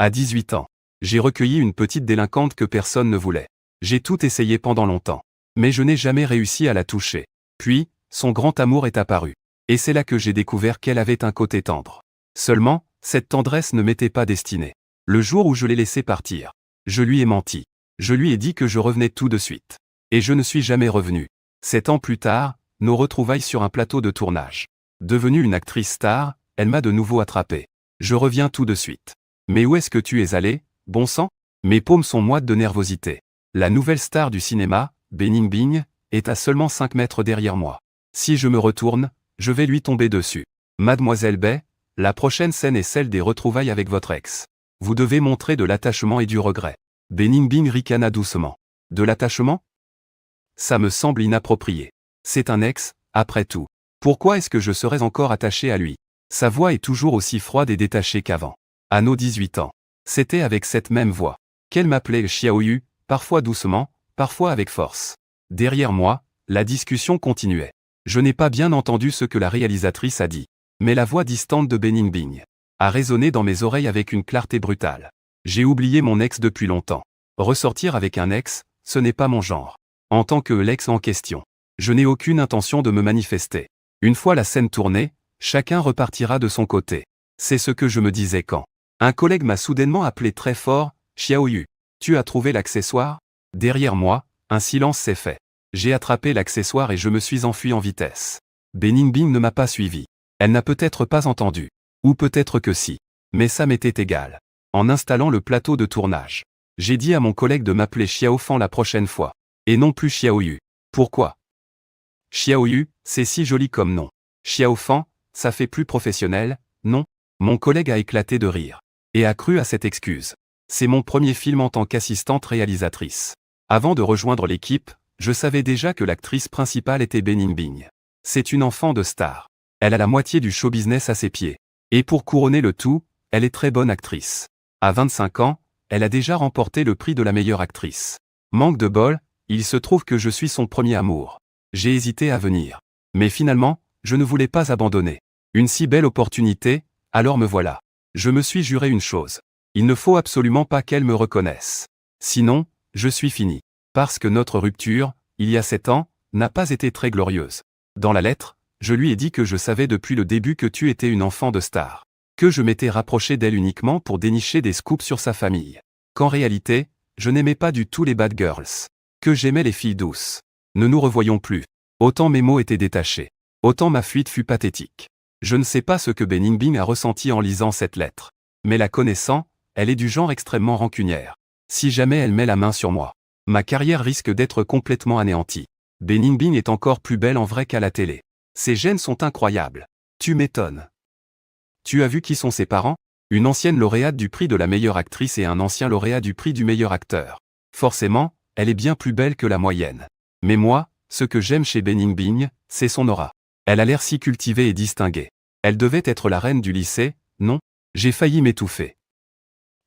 À 18 ans, j'ai recueilli une petite délinquante que personne ne voulait. J'ai tout essayé pendant longtemps. Mais je n'ai jamais réussi à la toucher. Puis, son grand amour est apparu. Et c'est là que j'ai découvert qu'elle avait un côté tendre. Seulement, cette tendresse ne m'était pas destinée. Le jour où je l'ai laissée partir, je lui ai menti. Je lui ai dit que je revenais tout de suite. Et je ne suis jamais revenu. 7 ans plus tard, nos retrouvailles sur un plateau de tournage. Devenue une actrice star, elle m'a de nouveau attrapé. Je reviens tout de suite. Mais où est-ce que tu es allé, bon sang? Mes paumes sont moites de nervosité. La nouvelle star du cinéma, Bening Bing, est à seulement 5 mètres derrière moi. Si je me retourne, je vais lui tomber dessus. Mademoiselle Bay, la prochaine scène est celle des retrouvailles avec votre ex. Vous devez montrer de l'attachement et du regret. Bening Bing ricana doucement. De l'attachement? Ça me semble inapproprié. C'est un ex, après tout. Pourquoi est-ce que je serais encore attaché à lui? Sa voix est toujours aussi froide et détachée qu'avant. À nos 18 ans. C'était avec cette même voix qu'elle m'appelait Xiaoyu, parfois doucement, parfois avec force. Derrière moi, la discussion continuait. Je n'ai pas bien entendu ce que la réalisatrice a dit. Mais la voix distante de Bening Bing a résonné dans mes oreilles avec une clarté brutale. J'ai oublié mon ex depuis longtemps. Ressortir avec un ex, ce n'est pas mon genre. En tant que l'ex en question, je n'ai aucune intention de me manifester. Une fois la scène tournée, chacun repartira de son côté. C'est ce que je me disais quand un collègue m'a soudainement appelé très fort, Xiaoyu. Tu as trouvé l'accessoire? Derrière moi, un silence s'est fait. J'ai attrapé l'accessoire et je me suis enfui en vitesse. Bening Bing ne m'a pas suivi. Elle n'a peut-être pas entendu. Ou peut-être que si. Mais ça m'était égal. En installant le plateau de tournage, j'ai dit à mon collègue de m'appeler Xiaofan la prochaine fois. Et non plus Xiaoyu. Pourquoi? Xiaoyu, c'est si joli comme nom. Xiaofan, ça fait plus professionnel, non? Mon collègue a éclaté de rire. Et a cru à cette excuse. C'est mon premier film en tant qu'assistante réalisatrice. Avant de rejoindre l'équipe, je savais déjà que l'actrice principale était Bening Bing. C'est une enfant de star. Elle a la moitié du show business à ses pieds. Et pour couronner le tout, elle est très bonne actrice. À 25 ans, elle a déjà remporté le prix de la meilleure actrice. Manque de bol, il se trouve que je suis son premier amour. J'ai hésité à venir. Mais finalement, je ne voulais pas abandonner. Une si belle opportunité, alors me voilà. Je me suis juré une chose. Il ne faut absolument pas qu'elle me reconnaisse. Sinon, je suis fini. Parce que notre rupture, il y a 7 ans, n'a pas été très glorieuse. Dans la lettre, je lui ai dit que je savais depuis le début que tu étais une enfant de star. Que je m'étais rapproché d'elle uniquement pour dénicher des scoops sur sa famille. Qu'en réalité, je n'aimais pas du tout les bad girls. Que j'aimais les filles douces. Ne nous revoyons plus. Autant mes mots étaient détachés. Autant ma fuite fut pathétique. Je ne sais pas ce que Bening Bing a ressenti en lisant cette lettre. Mais la connaissant, elle est du genre extrêmement rancunière. Si jamais elle met la main sur moi, ma carrière risque d'être complètement anéantie. Bening Bing est encore plus belle en vrai qu'à la télé. Ses gènes sont incroyables. Tu m'étonnes. Tu as vu qui sont ses parents? Une ancienne lauréate du prix de la meilleure actrice et un ancien lauréat du prix du meilleur acteur. Forcément, elle est bien plus belle que la moyenne. Mais moi, ce que j'aime chez Bening Bing, c'est son aura. Elle a l'air si cultivée et distinguée. Elle devait être la reine du lycée, non? J'ai failli m'étouffer.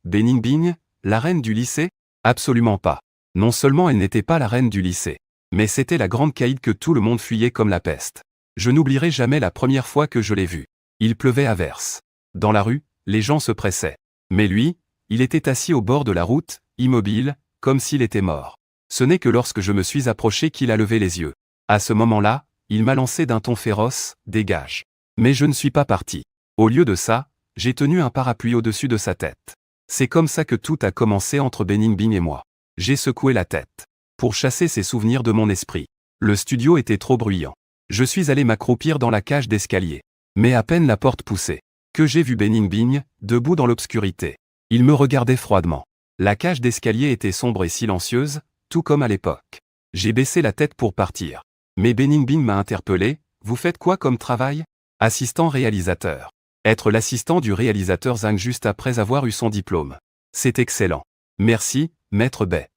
Bening Bing, la reine du lycée? Absolument pas. Non seulement elle n'était pas la reine du lycée, mais c'était la grande caïd que tout le monde fuyait comme la peste. Je n'oublierai jamais la première fois que je l'ai vue. Il pleuvait à verse. Dans la rue, les gens se pressaient. Mais lui, il était assis au bord de la route, immobile, comme s'il était mort. Ce n'est que lorsque je me suis approché qu'il a levé les yeux. À ce moment-là, il m'a lancé d'un ton féroce, « Dégage !» Mais je ne suis pas parti. Au lieu de ça, j'ai tenu un parapluie au-dessus de sa tête. C'est comme ça que tout a commencé entre Bening Bing et moi. J'ai secoué la tête. Pour chasser ces souvenirs de mon esprit. Le studio était trop bruyant. Je suis allé m'accroupir dans la cage d'escalier. Mais à peine la porte poussée, que j'ai vu Bening Bing, debout dans l'obscurité. Il me regardait froidement. La cage d'escalier était sombre et silencieuse, tout comme à l'époque. J'ai baissé la tête pour partir. Mais Bening Bing m'a interpellé. Vous faites quoi comme travail? Assistant réalisateur. Être l'assistant du réalisateur Zhang juste après avoir eu son diplôme. C'est excellent. Merci, maître Bay.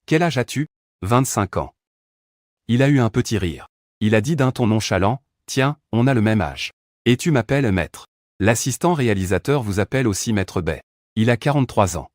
Quel âge as-tu? 25 ans. Il a eu un petit rire. Il a dit d'un ton nonchalant, tiens, on a le même âge. Et tu m'appelles maître. L'assistant réalisateur vous appelle aussi maître Bay. Il a 43 ans.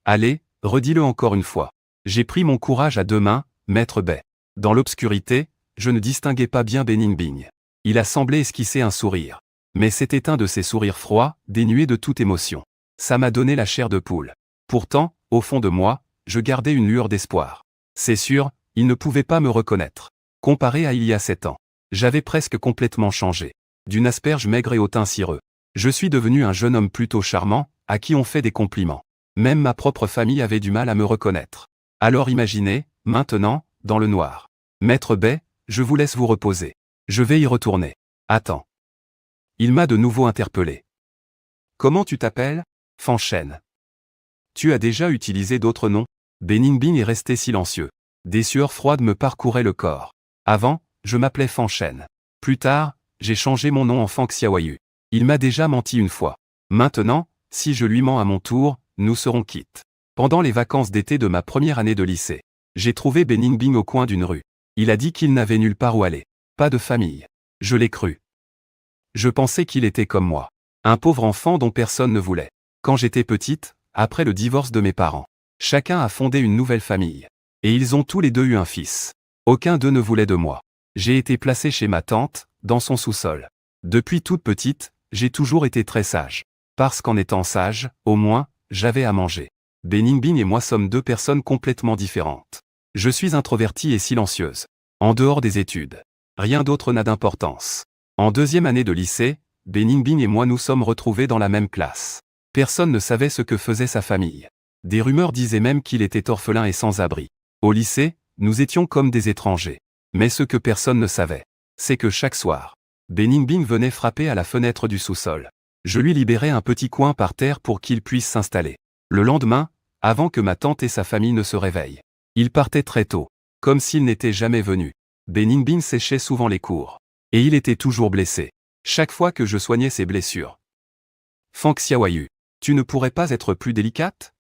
Allez, redis-le encore une fois. J'ai pris mon courage à deux mains, maître Bay. Dans l'obscurité, je ne distinguais pas bien Bening Bing. Il a semblé esquisser un sourire. Mais c'était un de ces sourires froids, dénués de toute émotion. Ça m'a donné la chair de poule. Pourtant, au fond de moi, je gardais une lueur d'espoir. C'est sûr, il ne pouvait pas me reconnaître. Comparé à il y a 7 ans, j'avais presque complètement changé. D'une asperge maigre et au teint cireux. Je suis devenu un jeune homme plutôt charmant, à qui on fait des compliments. Même ma propre famille avait du mal à me reconnaître. Alors imaginez, maintenant, dans le noir. Maître Bay, je vous laisse vous reposer. Je vais y retourner. Attends. Il m'a de nouveau interpellé. Comment tu t'appelles? Fanchen. Tu as déjà utilisé d'autres noms? Beningbing est resté silencieux. Des sueurs froides me parcouraient le corps. Avant, je m'appelais Fanchen. Plus tard, j'ai changé mon nom en Fang Xiaoyu. Il m'a déjà menti une fois. Maintenant, si je lui mens à mon tour, nous serons quittes. Pendant les vacances d'été de ma première année de lycée, j'ai trouvé Beningbing au coin d'une rue. Il a dit qu'il n'avait nulle part où aller. Pas de famille. Je l'ai cru. Je pensais qu'il était comme moi. Un pauvre enfant dont personne ne voulait. Quand j'étais petite, après le divorce de mes parents, chacun a fondé une nouvelle famille. Et ils ont tous les deux eu un fils. Aucun d'eux ne voulait de moi. J'ai été placé chez ma tante, dans son sous-sol. Depuis toute petite, j'ai toujours été très sage. Parce qu'en étant sage, au moins, j'avais à manger. Beningbing et moi sommes deux personnes complètement différentes. Je suis introvertie et silencieuse. En dehors des études. Rien d'autre n'a d'importance. En deuxième année de lycée, Beningbing et moi nous sommes retrouvés dans la même classe. Personne ne savait ce que faisait sa famille. Des rumeurs disaient même qu'il était orphelin et sans abri. Au lycée, nous étions comme des étrangers. Mais ce que personne ne savait, c'est que chaque soir, Beningbing venait frapper à la fenêtre du sous-sol. Je lui libérais un petit coin par terre pour qu'il puisse s'installer. Le lendemain, avant que ma tante et sa famille ne se réveillent, il partait très tôt, comme s'il n'était jamais venu. Beningbing séchait souvent les cours. Et il était toujours blessé. Chaque fois que je soignais ses blessures. Fang Xiaoyu, tu ne pourrais pas être plus délicate?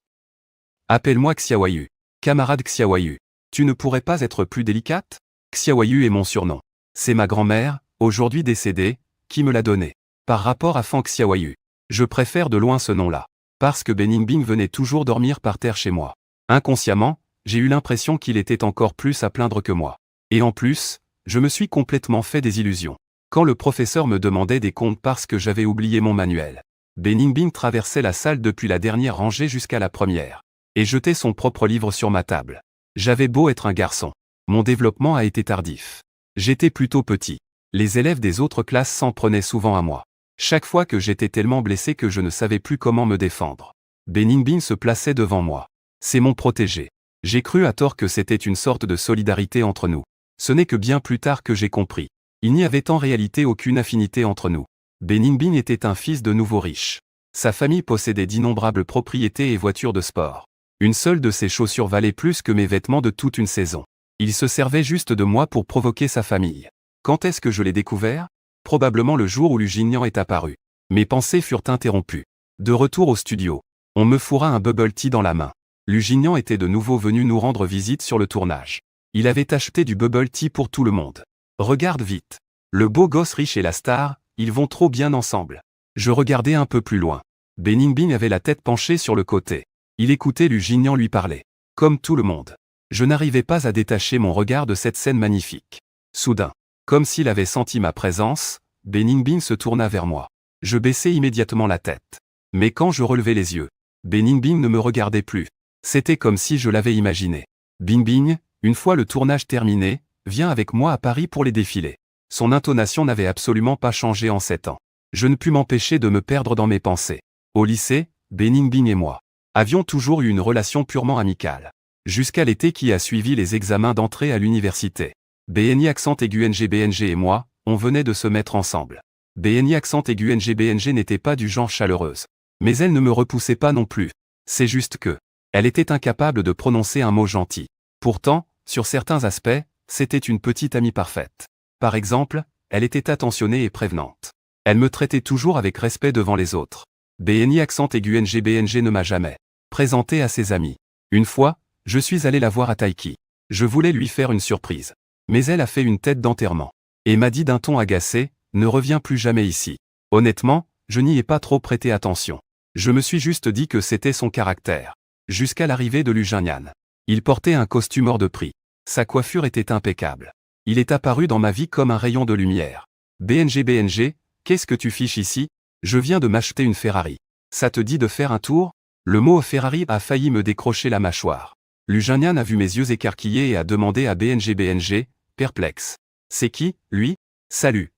Appelle-moi Xiaoyu. Camarade Xiaoyu, tu ne pourrais pas être plus délicate? Xiaoyu est mon surnom. C'est ma grand-mère, aujourd'hui décédée, qui me l'a donné. Par rapport à Fang Xiaoyu, je préfère de loin ce nom-là. Parce que Beningbing venait toujours dormir par terre chez moi. Inconsciemment, j'ai eu l'impression qu'il était encore plus à plaindre que moi. Et en plus, je me suis complètement fait des illusions. Quand le professeur me demandait des comptes parce que j'avais oublié mon manuel, Beningbing traversait la salle depuis la dernière rangée jusqu'à la première. Et jetait son propre livre sur ma table. J'avais beau être un garçon. Mon développement a été tardif. J'étais plutôt petit. Les élèves des autres classes s'en prenaient souvent à moi. Chaque fois que j'étais tellement blessé que je ne savais plus comment me défendre. Beningbing se plaçait devant moi. C'est mon protégé. J'ai cru à tort que c'était une sorte de solidarité entre nous. Ce n'est que bien plus tard que j'ai compris. Il n'y avait en réalité aucune affinité entre nous. Beningbing était un fils de nouveau riche. Sa famille possédait d'innombrables propriétés et voitures de sport. Une seule de ses chaussures valait plus que mes vêtements de toute une saison. Il se servait juste de moi pour provoquer sa famille. Quand est-ce que je l'ai découvert? Probablement le jour où Lusignan est apparu. Mes pensées furent interrompues. De retour au studio, on me fourra un bubble tea dans la main. Lusignan était de nouveau venu nous rendre visite sur le tournage. Il avait acheté du bubble tea pour tout le monde. Regarde vite. Le beau gosse riche et la star, ils vont trop bien ensemble. Je regardais un peu plus loin. Beningbing avait la tête penchée sur le côté. Il écoutait Lusignan lui parler. Comme tout le monde. Je n'arrivais pas à détacher mon regard de cette scène magnifique. Soudain, comme s'il avait senti ma présence, Beningbing se tourna vers moi. Je baissai immédiatement la tête. Mais quand je relevai les yeux, Beningbing ne me regardait plus. C'était comme si je l'avais imaginé. Bing, une fois le tournage terminé, viens avec moi à Paris pour les défilés. Son intonation n'avait absolument pas changé en 7 ans. Je ne pus m'empêcher de me perdre dans mes pensées. Au lycée, Beningbing et moi avions toujours eu une relation purement amicale. Jusqu'à l'été qui a suivi les examens d'entrée à l'université. BNI accent aigu NG et moi, on venait de se mettre ensemble. BNI accent aigu NG n'était pas du genre chaleureuse. Mais elle ne me repoussait pas non plus. C'est juste que, elle était incapable de prononcer un mot gentil. Pourtant, sur certains aspects, c'était une petite amie parfaite. Par exemple, elle était attentionnée et prévenante. Elle me traitait toujours avec respect devant les autres. BNI accent aigu NG ne m'a jamais présenté à ses amis. Une fois, je suis allé la voir à Taiki. Je voulais lui faire une surprise. Mais elle a fait une tête d'enterrement. Et m'a dit d'un ton agacé, ne reviens plus jamais ici. Honnêtement, je n'y ai pas trop prêté attention. Je me suis juste dit que c'était son caractère. Jusqu'à l'arrivée de Lusignan. Il portait un costume hors de prix. Sa coiffure était impeccable. Il est apparu dans ma vie comme un rayon de lumière. BNG, qu'est-ce que tu fiches ici? Je viens de m'acheter une Ferrari. Ça te dit de faire un tour? Le mot Ferrari a failli me décrocher la mâchoire. Lu Junyan a vu mes yeux écarquillés et a demandé à BNG, perplexe. C'est qui, lui? Salut.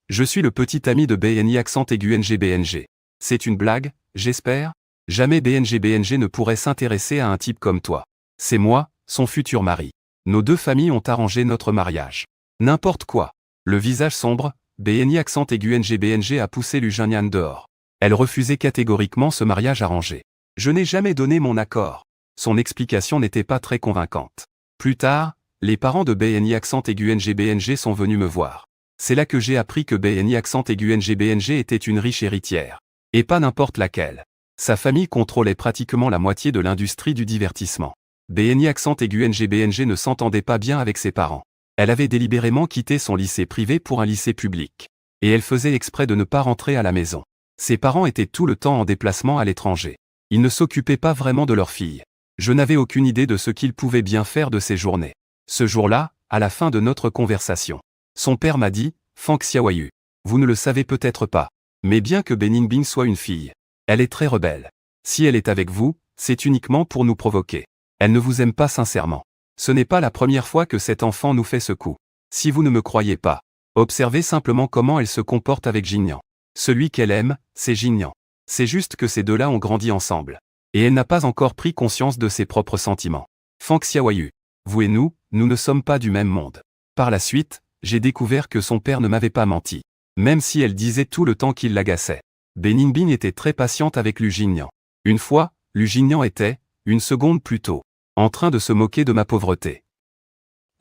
Je suis le petit ami de BNI accent aigu NG. C'est une blague, j'espère? Jamais BNG ne pourrait s'intéresser à un type comme toi. C'est moi, son futur mari. Nos deux familles ont arrangé notre mariage. N'importe quoi. Le visage sombre, BNI accent aigu NG a poussé Lu Junyan dehors. Elle refusait catégoriquement ce mariage arrangé. Je n'ai jamais donné mon accord. Son explication n'était pas très convaincante. Plus tard, les parents de BNI accent aigu NG sont venus me voir. C'est là que j'ai appris que BNI accent aigu NG était une riche héritière. Et pas n'importe laquelle. Sa famille contrôlait pratiquement la moitié de l'industrie du divertissement. BNI accent aigu NG ne s'entendait pas bien avec ses parents. Elle avait délibérément quitté son lycée privé pour un lycée public. Et elle faisait exprès de ne pas rentrer à la maison. Ses parents étaient tout le temps en déplacement à l'étranger. Ils ne s'occupaient pas vraiment de leur fille. Je n'avais aucune idée de ce qu'ils pouvaient bien faire de ces journées. Ce jour-là, à la fin de notre conversation, son père m'a dit, Fang Xiaoyu, vous ne le savez peut-être pas, mais bien que Beningbing soit une fille, elle est très rebelle. Si elle est avec vous, c'est uniquement pour nous provoquer. Elle ne vous aime pas sincèrement. Ce n'est pas la première fois que cet enfant nous fait ce coup. Si vous ne me croyez pas, observez simplement comment elle se comporte avec Jinyan. Celui qu'elle aime, c'est Jinyan. C'est juste que ces deux-là ont grandi ensemble. Et elle n'a pas encore pris conscience de ses propres sentiments. Fang Xiaoyu, vous et nous ne sommes pas du même monde. Par la suite, j'ai découvert que son père ne m'avait pas menti. Même si elle disait tout le temps qu'il l'agaçait. Beningbing était très patiente avec Lu Jinyan. Une fois, Lu Jinyan était, une seconde plus tôt, en train de se moquer de ma pauvreté.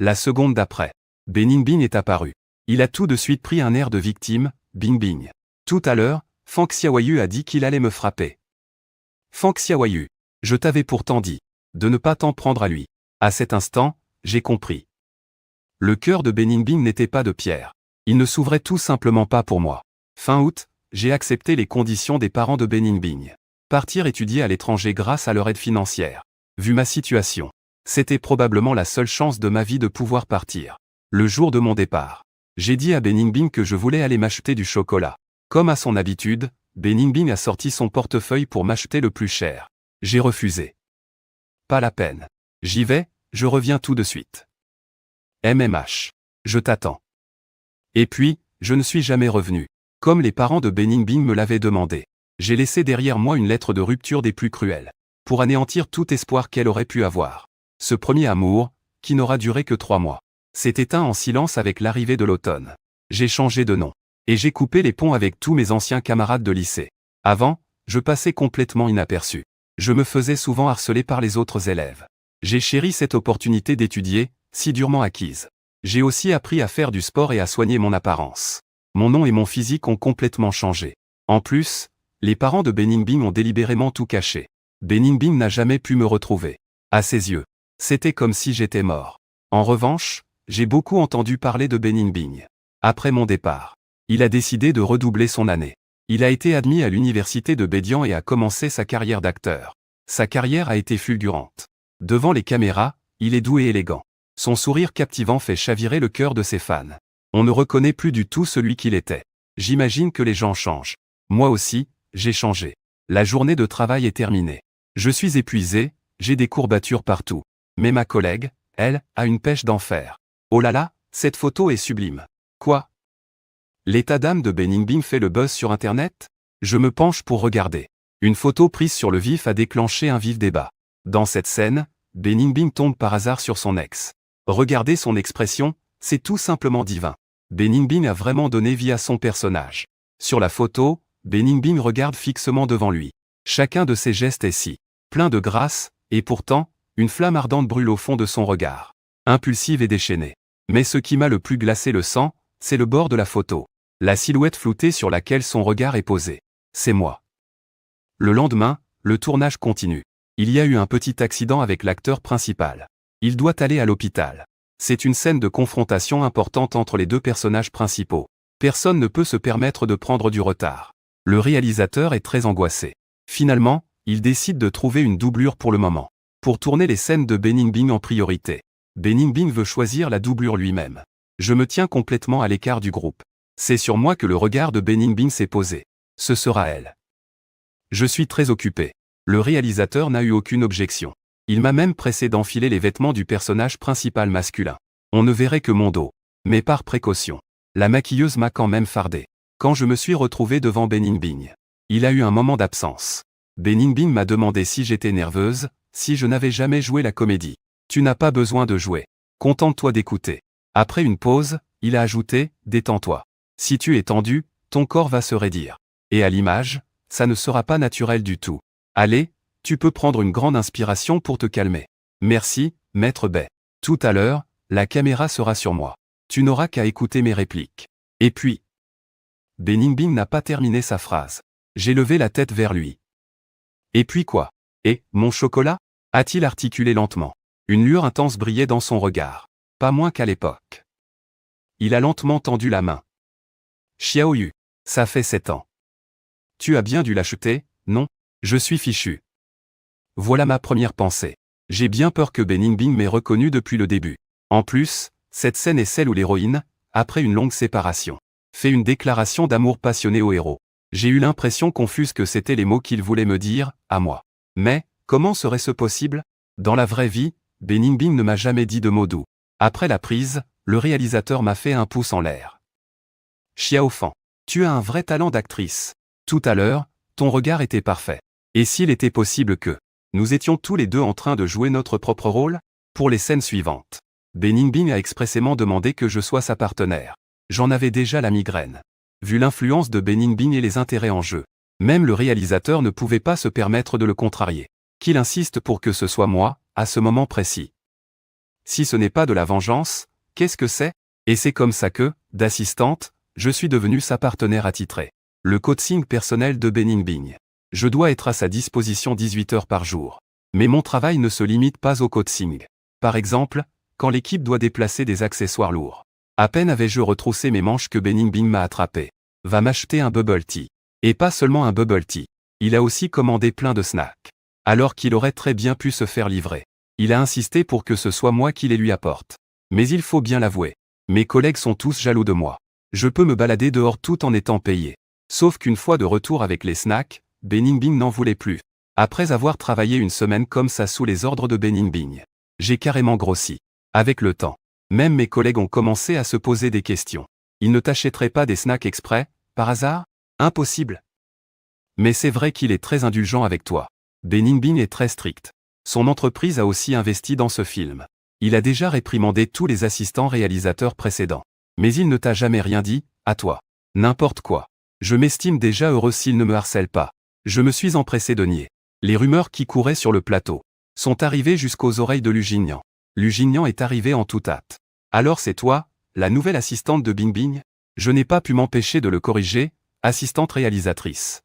La seconde d'après, Beningbing est apparu. Il a tout de suite pris un air de victime, Bing. Tout à l'heure, Fang Xiaoyu a dit qu'il allait me frapper. Fang Xiaoyu, je t'avais pourtant dit de ne pas t'en prendre à lui. À cet instant, j'ai compris. Le cœur de Beningbing n'était pas de pierre. Il ne s'ouvrait tout simplement pas pour moi. Fin août, j'ai accepté les conditions des parents de Beningbing. Partir étudier à l'étranger grâce à leur aide financière. Vu ma situation, c'était probablement la seule chance de ma vie de pouvoir partir. Le jour de mon départ, j'ai dit à Beningbing que je voulais aller m'acheter du chocolat. Comme à son habitude, Beningbing a sorti son portefeuille pour m'acheter le plus cher. J'ai refusé. Pas la peine. J'y vais, je reviens tout de suite. MMH. Je t'attends. Et puis, je ne suis jamais revenu. Comme les parents de Beningbing me l'avaient demandé. J'ai laissé derrière moi une lettre de rupture des plus cruelles. Pour anéantir tout espoir qu'elle aurait pu avoir. Ce premier amour, qui n'aura duré que 3 mois, s'est éteint en silence avec l'arrivée de l'automne. J'ai changé de nom. Et j'ai coupé les ponts avec tous mes anciens camarades de lycée. Avant, je passais complètement inaperçu. Je me faisais souvent harceler par les autres élèves. J'ai chéri cette opportunité d'étudier, si durement acquise. J'ai aussi appris à faire du sport et à soigner mon apparence. Mon nom et mon physique ont complètement changé. En plus, les parents de Beningbing ont délibérément tout caché. Beningbing n'a jamais pu me retrouver. À ses yeux, c'était comme si j'étais mort. En revanche, j'ai beaucoup entendu parler de Beningbing. Après mon départ, il a décidé de redoubler son année. Il a été admis à l'université de Beijian et a commencé sa carrière d'acteur. Sa carrière a été fulgurante. Devant les caméras, il est doux et élégant. Son sourire captivant fait chavirer le cœur de ses fans. On ne reconnaît plus du tout celui qu'il était. J'imagine que les gens changent. Moi aussi, j'ai changé. La journée de travail est terminée. Je suis épuisé, j'ai des courbatures partout. Mais ma collègue, elle, a une pêche d'enfer. Oh là là, cette photo est sublime. Quoi? L'état d'âme de Beningbing fait le buzz sur Internet? Je me penche pour regarder. Une photo prise sur le vif a déclenché un vif débat. Dans cette scène, Beningbing tombe par hasard sur son ex. Regardez son expression, c'est tout simplement divin. Beningbing a vraiment donné vie à son personnage. Sur la photo, Beningbing regarde fixement devant lui. Chacun de ses gestes est si plein de grâce, et pourtant, une flamme ardente brûle au fond de son regard. Impulsive et déchaînée. Mais ce qui m'a le plus glacé le sang, c'est le bord de la photo. La silhouette floutée sur laquelle son regard est posé. C'est moi. Le lendemain, le tournage continue. Il y a eu un petit accident avec l'acteur principal. Il doit aller à l'hôpital. C'est une scène de confrontation importante entre les deux personnages principaux. Personne ne peut se permettre de prendre du retard. Le réalisateur est très angoissé. Finalement, il décide de trouver une doublure pour le moment. Pour tourner les scènes de Beningbing en priorité. Beningbing veut choisir la doublure lui-même. Je me tiens complètement à l'écart du groupe. C'est sur moi que le regard de Beningbing s'est posé. Ce sera elle. Je suis très occupé. Le réalisateur n'a eu aucune objection. Il m'a même pressé d'enfiler les vêtements du personnage principal masculin. On ne verrait que mon dos. Mais par précaution. La maquilleuse m'a quand même fardé. Quand je me suis retrouvé devant Bening-Bing, il a eu un moment d'absence. Bening-Bing m'a demandé si j'étais nerveuse, si je n'avais jamais joué la comédie. Tu n'as pas besoin de jouer. Contente-toi d'écouter. Après une pause, il a ajouté, détends-toi. Si tu es tendu, ton corps va se raidir. Et à l'image, ça ne sera pas naturel du tout. Allez, tu peux prendre une grande inspiration pour te calmer. Merci, maître Bay. Tout à l'heure, la caméra sera sur moi. Tu n'auras qu'à écouter mes répliques. Et puis... Bening-Bing n'a pas terminé sa phrase. J'ai levé la tête vers lui. Et puis quoi? Et, mon chocolat? A-t-il articulé lentement. Une lueur intense brillait dans son regard. Pas moins qu'à l'époque. Il a lentement tendu la main. Xiao Yu. Ça fait 7 ans. Tu as bien dû l'acheter, non? Je suis fichu. Voilà ma première pensée. J'ai bien peur que Bening-Bing m'ait reconnu depuis le début. En plus, cette scène est celle où l'héroïne, après une longue séparation, fait une déclaration d'amour passionné au héros. J'ai eu l'impression confuse que c'était les mots qu'il voulait me dire, à moi. Mais, comment serait-ce possible? Dans la vraie vie, Bening-Bing ne m'a jamais dit de mots doux. Après la prise, le réalisateur m'a fait un pouce en l'air. Xiao Fan, tu as un vrai talent d'actrice. Tout à l'heure, ton regard était parfait. Et s'il était possible que nous étions tous les deux en train de jouer notre propre rôle? Pour les scènes suivantes, Bening-Bing a expressément demandé que je sois sa partenaire. J'en avais déjà la migraine. Vu l'influence de Bening-Bing et les intérêts en jeu, même le réalisateur ne pouvait pas se permettre de le contrarier. Qu'il insiste pour que ce soit moi, à ce moment précis. Si ce n'est pas de la vengeance, qu'est-ce que c'est? Et c'est comme ça que, d'assistante, je suis devenu sa partenaire attitrée. Le coaching personnel de Bening-Bing. Je dois être à sa disposition 18 heures par jour. Mais mon travail ne se limite pas au coaching. Par exemple, quand l'équipe doit déplacer des accessoires lourds. À peine avais-je retroussé mes manches que Bening-Bing m'a attrapé. Va m'acheter un bubble tea. Et pas seulement un bubble tea. Il a aussi commandé plein de snacks. Alors qu'il aurait très bien pu se faire livrer. Il a insisté pour que ce soit moi qui les lui apporte. Mais il faut bien l'avouer. Mes collègues sont tous jaloux de moi. Je peux me balader dehors tout en étant payé. Sauf qu'une fois de retour avec les snacks, Bening-Bing n'en voulait plus. Après avoir travaillé une semaine comme ça sous les ordres de Bening-Bing, j'ai carrément grossi. Avec le temps, même mes collègues ont commencé à se poser des questions. Ils ne t'achèteraient pas des snacks exprès, par hasard? Impossible. Mais c'est vrai qu'il est très indulgent avec toi. Bening-Bing est très strict. Son entreprise a aussi investi dans ce film. Il a déjà réprimandé tous les assistants réalisateurs précédents. Mais il ne t'a jamais rien dit, à toi. N'importe quoi. Je m'estime déjà heureux s'il ne me harcèle pas. Je me suis empressé de nier. Les rumeurs qui couraient sur le plateau sont arrivées jusqu'aux oreilles de Lusignan. Lusignan est arrivé en toute hâte. Alors c'est toi, la nouvelle assistante de Bing-Bing? Je n'ai pas pu m'empêcher de le corriger, assistante réalisatrice.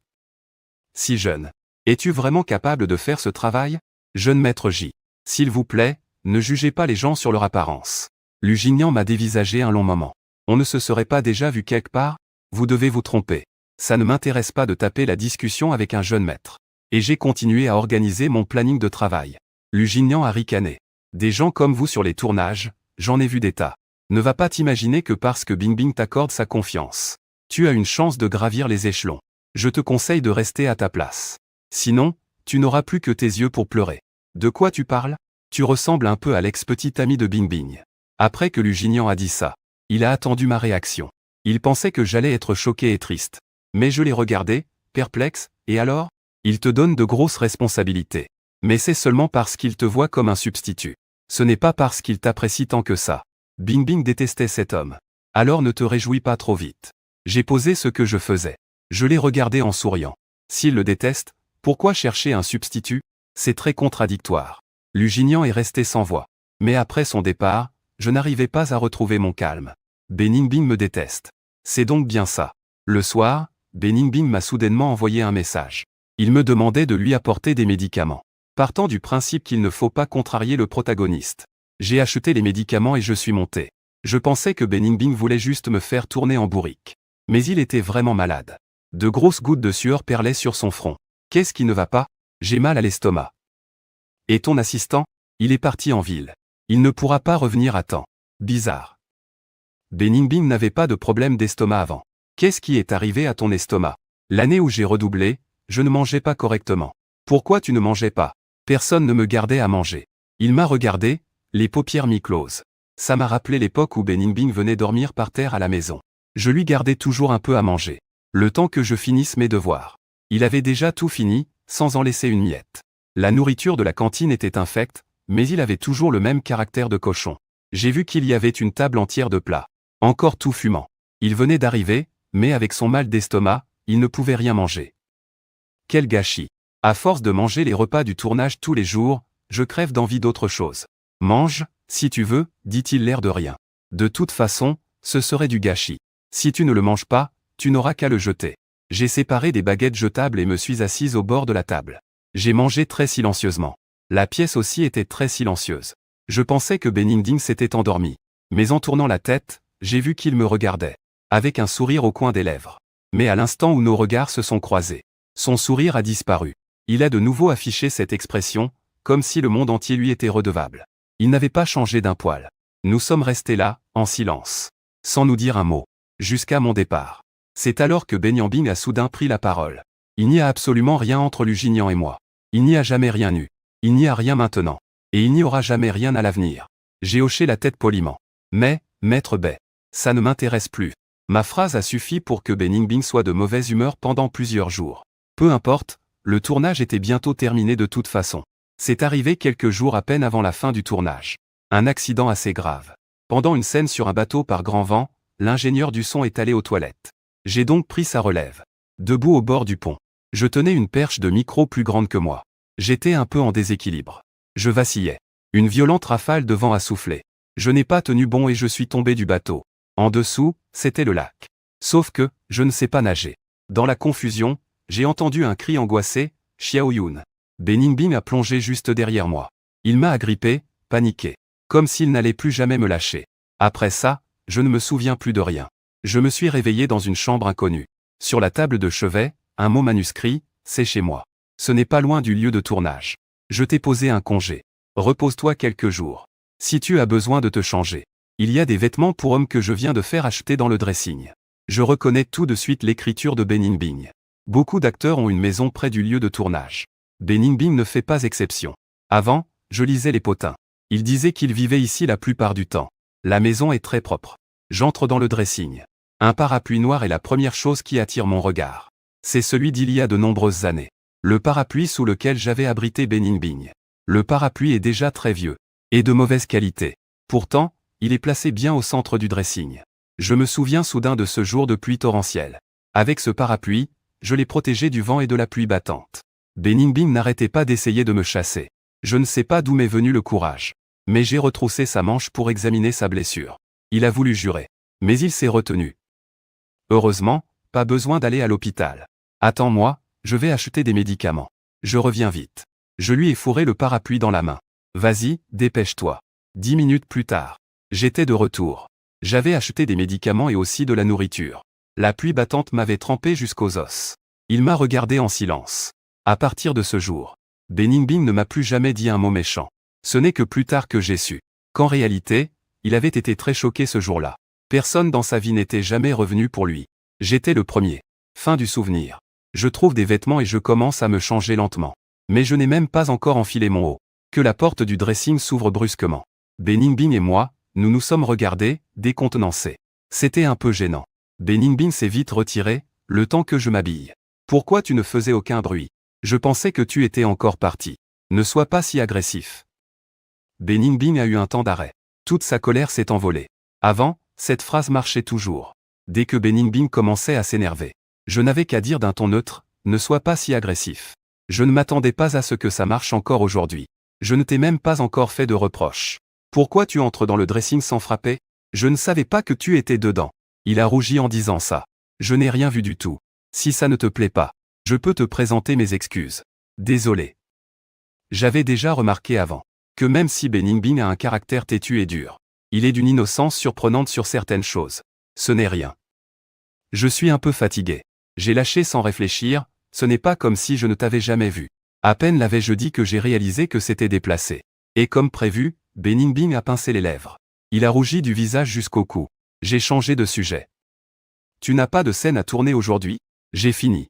Si jeune. Es-tu vraiment capable de faire ce travail? Jeune maître J. S'il vous plaît, ne jugez pas les gens sur leur apparence. Lusignan m'a dévisagé un long moment. On ne se serait pas déjà vu quelque part? Vous devez vous tromper. Ça ne m'intéresse pas de taper la discussion avec un jeune maître. Et j'ai continué à organiser mon planning de travail. Lusignan a ricané. Des gens comme vous sur les tournages, j'en ai vu des tas. Ne va pas t'imaginer que parce que Bing-Bing t'accorde sa confiance, tu as une chance de gravir les échelons. Je te conseille de rester à ta place. Sinon, tu n'auras plus que tes yeux pour pleurer. De quoi tu parles? Tu ressembles un peu à l'ex-petit ami de Bing-Bing. Après que Lusignan a dit ça, il a attendu ma réaction. Il pensait que j'allais être choqué et triste. Mais je l'ai regardé, perplexe, et alors? Il te donne de grosses responsabilités. Mais c'est seulement parce qu'il te voit comme un substitut. Ce n'est pas parce qu'il t'apprécie tant que ça. Bing-Bing détestait cet homme. Alors ne te réjouis pas trop vite. J'ai posé ce que je faisais. Je l'ai regardé en souriant. S'il le déteste, pourquoi chercher un substitut? C'est très contradictoire. Lusignan est resté sans voix. Mais après son départ, je n'arrivais pas à retrouver mon calme. Bening-Bing me déteste. C'est donc bien ça. Le soir, Bening-Bing m'a soudainement envoyé un message. Il me demandait de lui apporter des médicaments. Partant du principe qu'il ne faut pas contrarier le protagoniste. J'ai acheté les médicaments et je suis monté. Je pensais que Bening-Bing voulait juste me faire tourner en bourrique. Mais il était vraiment malade. De grosses gouttes de sueur perlaient sur son front. Qu'est-ce qui ne va pas? J'ai mal à l'estomac. Et ton assistant? Il est parti en ville. Il ne pourra pas revenir à temps. Bizarre. Bening-Bing n'avait pas de problème d'estomac avant. Qu'est-ce qui est arrivé à ton estomac? L'année où j'ai redoublé, je ne mangeais pas correctement. Pourquoi tu ne mangeais pas? Personne ne me gardait à manger. Il m'a regardé, les paupières mi-closes. Ça m'a rappelé l'époque où Beningbing venait dormir par terre à la maison. Je lui gardais toujours un peu à manger. Le temps que je finisse mes devoirs. Il avait déjà tout fini, sans en laisser une miette. La nourriture de la cantine était infecte, mais il avait toujours le même caractère de cochon. J'ai vu qu'il y avait une table entière de plats. Encore tout fumant. Il venait d'arriver, mais avec son mal d'estomac, il ne pouvait rien manger. Quel gâchis. À force de manger les repas du tournage tous les jours, je crève d'envie d'autre chose. Mange, si tu veux, dit-il l'air de rien. De toute façon, ce serait du gâchis. Si tu ne le manges pas, tu n'auras qu'à le jeter. J'ai séparé des baguettes jetables et me suis assise au bord de la table. J'ai mangé très silencieusement. La pièce aussi était très silencieuse. Je pensais que Beningbing s'était endormi. Mais en tournant la tête, j'ai vu qu'il me regardait. Avec un sourire au coin des lèvres. Mais à l'instant où nos regards se sont croisés, son sourire a disparu. Il a de nouveau affiché cette expression, comme si le monde entier lui était redevable. Il n'avait pas changé d'un poil. Nous sommes restés là, en silence. Sans nous dire un mot. Jusqu'à mon départ. C'est alors que Beningbing a soudain pris la parole. Il n'y a absolument rien entre Lusignan et moi. Il n'y a jamais rien eu. Il n'y a rien maintenant. Et il n'y aura jamais rien à l'avenir. J'ai hoché la tête poliment. Mais, maître Bay, ça ne m'intéresse plus. Ma phrase a suffi pour que Beningbing soit de mauvaise humeur pendant plusieurs jours. Peu importe, le tournage était bientôt terminé de toute façon. C'est arrivé quelques jours à peine avant la fin du tournage. Un accident assez grave. Pendant une scène sur un bateau par grand vent, l'ingénieur du son est allé aux toilettes. J'ai donc pris sa relève. Debout au bord du pont. Je tenais une perche de micro plus grande que moi. J'étais un peu en déséquilibre. Je vacillais. Une violente rafale de vent a soufflé. Je n'ai pas tenu bon et je suis tombé du bateau. En dessous, c'était le lac. Sauf que, je ne sais pas nager. Dans la confusion, j'ai entendu un cri angoissé, Xiaoyun. Beningbing a plongé juste derrière moi. Il m'a agrippé, paniqué. Comme s'il n'allait plus jamais me lâcher. Après ça, je ne me souviens plus de rien. Je me suis réveillé dans une chambre inconnue. Sur la table de chevet, un mot manuscrit, c'est chez moi. Ce n'est pas loin du lieu de tournage. Je t'ai posé un congé. Repose-toi quelques jours. Si tu as besoin de te changer. Il y a des vêtements pour hommes que je viens de faire acheter dans le dressing. Je reconnais tout de suite l'écriture de Beningbing. Beaucoup d'acteurs ont une maison près du lieu de tournage. Beningbing ne fait pas exception. Avant, je lisais les potins. Il disait qu'il vivait ici la plupart du temps. La maison est très propre. J'entre dans le dressing. Un parapluie noir est la première chose qui attire mon regard. C'est celui d'il y a de nombreuses années. Le parapluie sous lequel j'avais abrité Beningbing. Le parapluie est déjà très vieux. Et de mauvaise qualité. Pourtant, il est placé bien au centre du dressing. Je me souviens soudain de ce jour de pluie torrentielle. Avec ce parapluie, je l'ai protégé du vent et de la pluie battante. Beningbing n'arrêtait pas d'essayer de me chasser. Je ne sais pas d'où m'est venu le courage. Mais j'ai retroussé sa manche pour examiner sa blessure. Il a voulu jurer. Mais il s'est retenu. Heureusement, pas besoin d'aller à l'hôpital. Attends-moi, je vais acheter des médicaments. Je reviens vite. Je lui ai fourré le parapluie dans la main. Vas-y, dépêche-toi. 10 minutes plus tard. J'étais de retour. J'avais acheté des médicaments et aussi de la nourriture. La pluie battante m'avait trempé jusqu'aux os. Il m'a regardé en silence. À partir de ce jour, Beningbing ne m'a plus jamais dit un mot méchant. Ce n'est que plus tard que j'ai su qu'en réalité, il avait été très choqué ce jour-là. Personne dans sa vie n'était jamais revenu pour lui. J'étais le premier. Fin du souvenir. Je trouve des vêtements et je commence à me changer lentement. Mais je n'ai même pas encore enfilé mon haut. Que la porte du dressing s'ouvre brusquement. Beningbing et moi, nous nous sommes regardés, décontenancés. C'était un peu gênant. Beningbing s'est vite retiré, le temps que je m'habille. Pourquoi tu ne faisais aucun bruit? Je pensais que tu étais encore parti. Ne sois pas si agressif. Beningbing a eu un temps d'arrêt. Toute sa colère s'est envolée. Avant, cette phrase marchait toujours. Dès que Beningbing commençait à s'énerver. Je n'avais qu'à dire d'un ton neutre, ne sois pas si agressif. Je ne m'attendais pas à ce que ça marche encore aujourd'hui. Je ne t'ai même pas encore fait de reproches. Pourquoi tu entres dans le dressing sans frapper? Je ne savais pas que tu étais dedans. Il a rougi en disant ça. Je n'ai rien vu du tout. Si ça ne te plaît pas, je peux te présenter mes excuses. Désolé. J'avais déjà remarqué avant que même si Beningbing a un caractère têtu et dur, il est d'une innocence surprenante sur certaines choses. Ce n'est rien. Je suis un peu fatigué. J'ai lâché sans réfléchir, ce n'est pas comme si je ne t'avais jamais vu. À peine l'avais-je dit que j'ai réalisé que c'était déplacé. Et comme prévu, Beningbing a pincé les lèvres. Il a rougi du visage jusqu'au cou. J'ai changé de sujet. Tu n'as pas de scène à tourner aujourd'hui? J'ai fini.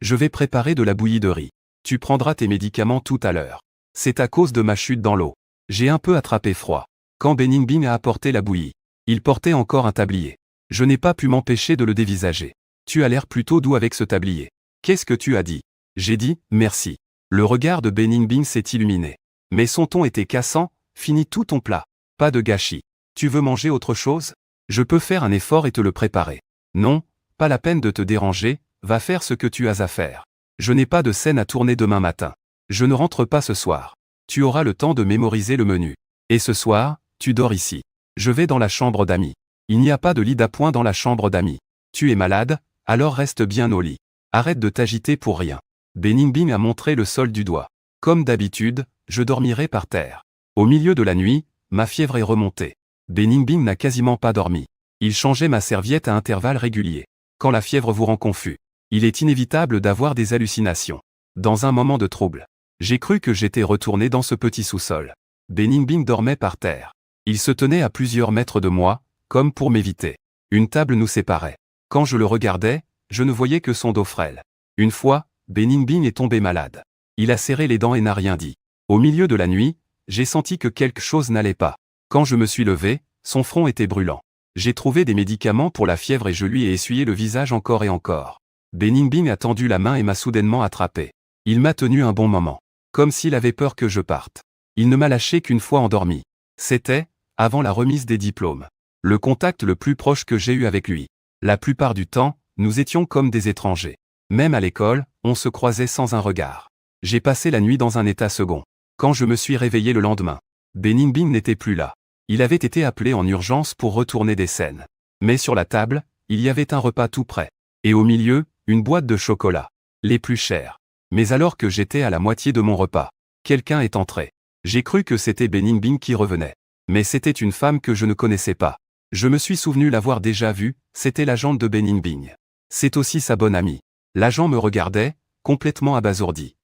Je vais préparer de la bouillie de riz. Tu prendras tes médicaments tout à l'heure. C'est à cause de ma chute dans l'eau. J'ai un peu attrapé froid. Quand Beningbing a apporté la bouillie, il portait encore un tablier. Je n'ai pas pu m'empêcher de le dévisager. Tu as l'air plutôt doux avec ce tablier. Qu'est-ce que tu as dit? J'ai dit, merci. Le regard de Beningbing s'est illuminé. Mais son ton était cassant, finis tout ton plat. Pas de gâchis. Tu veux manger autre chose? Je peux faire un effort et te le préparer. Non, pas la peine de te déranger, va faire ce que tu as à faire. Je n'ai pas de scène à tourner demain matin. Je ne rentre pas ce soir. Tu auras le temps de mémoriser le menu. Et ce soir, tu dors ici. Je vais dans la chambre d'amis. Il n'y a pas de lit d'appoint dans la chambre d'amis. Tu es malade, alors reste bien au lit. Arrête de t'agiter pour rien. Beningbing a montré le sol du doigt. Comme d'habitude, je dormirai par terre. Au milieu de la nuit, ma fièvre est remontée. Beningbing n'a quasiment pas dormi. Il changeait ma serviette à intervalles réguliers. Quand la fièvre vous rend confus, il est inévitable d'avoir des hallucinations. Dans un moment de trouble, j'ai cru que j'étais retourné dans ce petit sous-sol. Beningbing dormait par terre. Il se tenait à plusieurs mètres de moi, comme pour m'éviter. Une table nous séparait. Quand je le regardais, je ne voyais que son dos frêle. Une fois, Beningbing est tombé malade. Il a serré les dents et n'a rien dit. Au milieu de la nuit, j'ai senti que quelque chose n'allait pas. Quand je me suis levé, son front était brûlant. J'ai trouvé des médicaments pour la fièvre et je lui ai essuyé le visage encore et encore. Beningbing a tendu la main et m'a soudainement attrapé. Il m'a tenu un bon moment. Comme s'il avait peur que je parte. Il ne m'a lâché qu'une fois endormi. C'était, avant la remise des diplômes, le contact le plus proche que j'ai eu avec lui. La plupart du temps, nous étions comme des étrangers. Même à l'école, on se croisait sans un regard. J'ai passé la nuit dans un état second. Quand je me suis réveillé le lendemain, Beningbing n'était plus là. Il avait été appelé en urgence pour retourner des scènes. Mais sur la table, il y avait un repas tout prêt. Et au milieu, une boîte de chocolat. Les plus chers. Mais alors que j'étais à la moitié de mon repas, quelqu'un est entré. J'ai cru que c'était Beningbing qui revenait. Mais c'était une femme que je ne connaissais pas. Je me suis souvenu l'avoir déjà vue, c'était l'agente de Beningbing. C'est aussi sa bonne amie. L'agent me regardait, complètement abasourdi.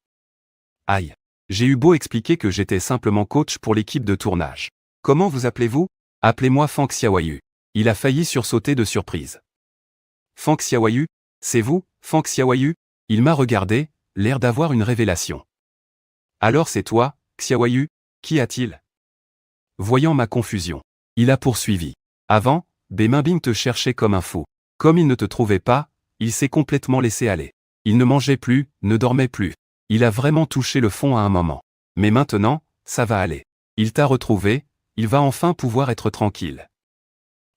Aïe. J'ai eu beau expliquer que j'étais simplement coach pour l'équipe de tournage. Comment vous appelez-vous? Appelez-moi Fang Xiaoyu. Il a failli sursauter de surprise. Fang Xiaoyu? C'est vous, Fang Xiaoyu? Il m'a regardé, l'air d'avoir une révélation. Alors c'est toi, Xiaoyu? Qu'y a-t-il? Voyant ma confusion, il a poursuivi. Avant, Beningbing te cherchait comme un fou. Comme il ne te trouvait pas, il s'est complètement laissé aller. Il ne mangeait plus, ne dormait plus. Il a vraiment touché le fond à un moment. Mais maintenant, ça va aller. Il t'a retrouvé, il va enfin pouvoir être tranquille.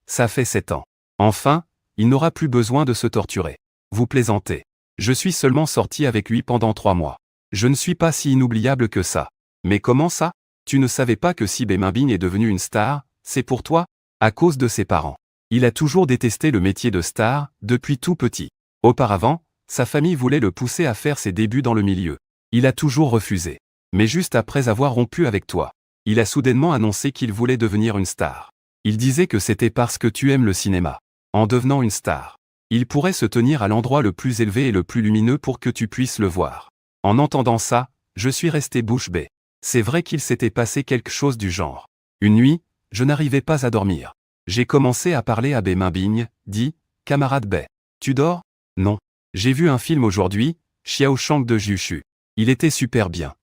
Ça fait 7 ans. Enfin, il n'aura plus besoin de se torturer. Vous plaisantez. Je suis seulement sorti avec lui pendant 3 mois. Je ne suis pas si inoubliable que ça. Mais comment ça? Tu ne savais pas que si Beningbing est devenu une star, c'est pour toi? À cause de ses parents. Il a toujours détesté le métier de star, depuis tout petit. Auparavant, sa famille voulait le pousser à faire ses débuts dans le milieu. Il a toujours refusé. Mais juste après avoir rompu avec toi, il a soudainement annoncé qu'il voulait devenir une star. Il disait que c'était parce que tu aimes le cinéma. En devenant une star, il pourrait se tenir à l'endroit le plus élevé et le plus lumineux pour que tu puisses le voir. En entendant ça, je suis resté bouche bée. C'est vrai qu'il s'était passé quelque chose du genre. Une nuit, je n'arrivais pas à dormir. J'ai commencé à parler à Beningbing, dit, camarade Bei. Tu dors? Non. J'ai vu un film aujourd'hui, Xiao Shang de Jushu. Il était super bien.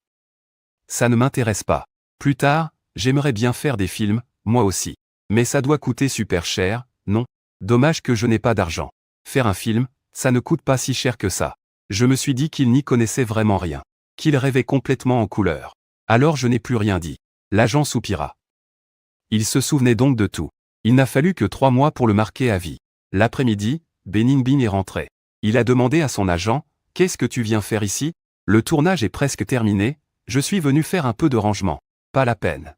Ça ne m'intéresse pas. Plus tard, j'aimerais bien faire des films, moi aussi. Mais ça doit coûter super cher, non? Dommage que je n'ai pas d'argent. Faire un film, ça ne coûte pas si cher que ça. Je me suis dit qu'il n'y connaissait vraiment rien. Qu'il rêvait complètement en couleur. Alors je n'ai plus rien dit. L'agent soupira. Il se souvenait donc de tout. Il n'a fallu que 3 mois pour le marquer à vie. L'après-midi, Beningbing est rentré. Il a demandé à son agent, « Qu'est-ce que tu viens faire ici? Le tournage est presque terminé, je suis venu faire un peu de rangement. Pas la peine.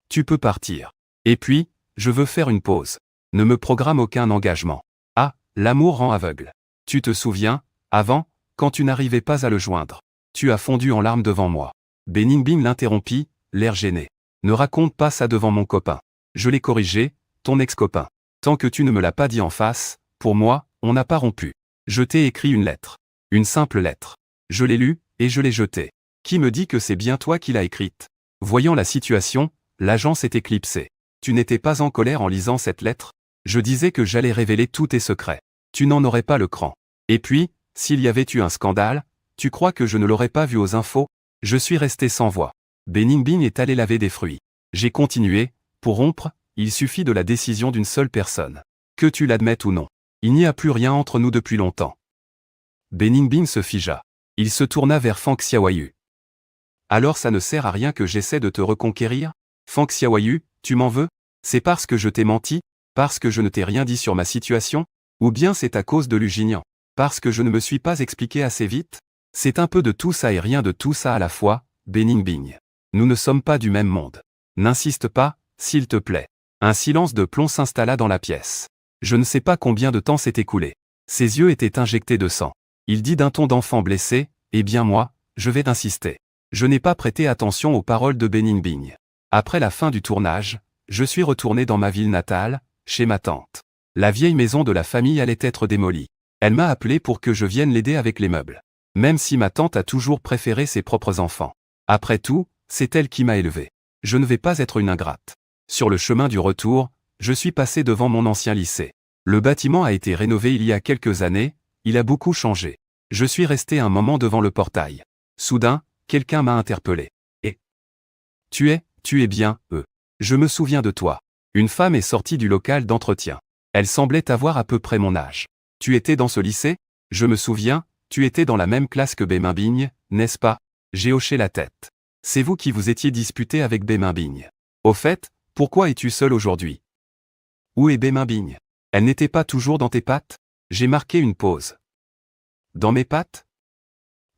Tu peux partir. Et puis, je veux faire une pause. Ne me programme aucun engagement. Ah, l'amour rend aveugle. Tu te souviens, avant, quand tu n'arrivais pas à le joindre, tu as fondu en larmes devant moi. » Beningbing l'interrompit, l'air gêné. « Ne raconte pas ça devant mon copain. Je l'ai corrigé, ton ex-copain. Tant que tu ne me l'as pas dit en face, pour moi, on n'a pas rompu. Je t'ai écrit une lettre. Une simple lettre. Je l'ai lue, et je l'ai jetée. Qui me dit que c'est bien toi qui l'as écrite? » Voyant la situation, l'agent s'est éclipsé. « Tu n'étais pas en colère en lisant cette lettre? Je disais que j'allais révéler tous tes secrets. Tu n'en aurais pas le cran. Et puis, s'il y avait eu un scandale, tu crois que je ne l'aurais pas vu aux infos? Je suis resté sans voix. Beningbing est allé laver des fruits. J'ai continué, pour rompre, il suffit de la décision d'une seule personne. Que tu l'admettes ou non. Il n'y a plus rien entre nous depuis longtemps. Beningbing se figea. Il se tourna vers Fang Xiaoyu. Alors ça ne sert à rien que j'essaie de te reconquérir? Fang Xiaoyu, tu m'en veux? C'est parce que je t'ai menti? Parce que je ne t'ai rien dit sur ma situation? Ou bien c'est à cause de Luginian? Parce que je ne me suis pas expliqué assez vite? C'est un peu de tout ça et rien de tout ça à la fois, Beningbing. Nous ne sommes pas du même monde. N'insiste pas, s'il te plaît. Un silence de plomb s'installa dans la pièce. Je ne sais pas combien de temps s'est écoulé. Ses yeux étaient injectés de sang. Il dit d'un ton d'enfant blessé, « Eh bien moi, je vais t'insister. » Je n'ai pas prêté attention aux paroles de Beningbing. Après la fin du tournage, je suis retourné dans ma ville natale, chez ma tante. La vieille maison de la famille allait être démolie. Elle m'a appelé pour que je vienne l'aider avec les meubles. Même si ma tante a toujours préféré ses propres enfants. Après tout, c'est elle qui m'a élevé. Je ne vais pas être une ingrate. Sur le chemin du retour, je suis passé devant mon ancien lycée. Le bâtiment a été rénové il y a quelques années, il a beaucoup changé. Je suis resté un moment devant le portail. Soudain, quelqu'un m'a interpellé. Et tu es bien, Je me souviens de toi. Une femme est sortie du local d'entretien. Elle semblait avoir à peu près mon âge. Tu étais dans ce lycée? Je me souviens, tu étais dans la même classe que Beningbing, n'est-ce pas? J'ai hoché la tête. C'est vous qui vous étiez disputé avec Beningbing. Au fait, pourquoi es-tu seul aujourd'hui? Où est Beningbing? Elle n'était pas toujours dans tes pattes? J'ai marqué une pause. Dans mes pattes?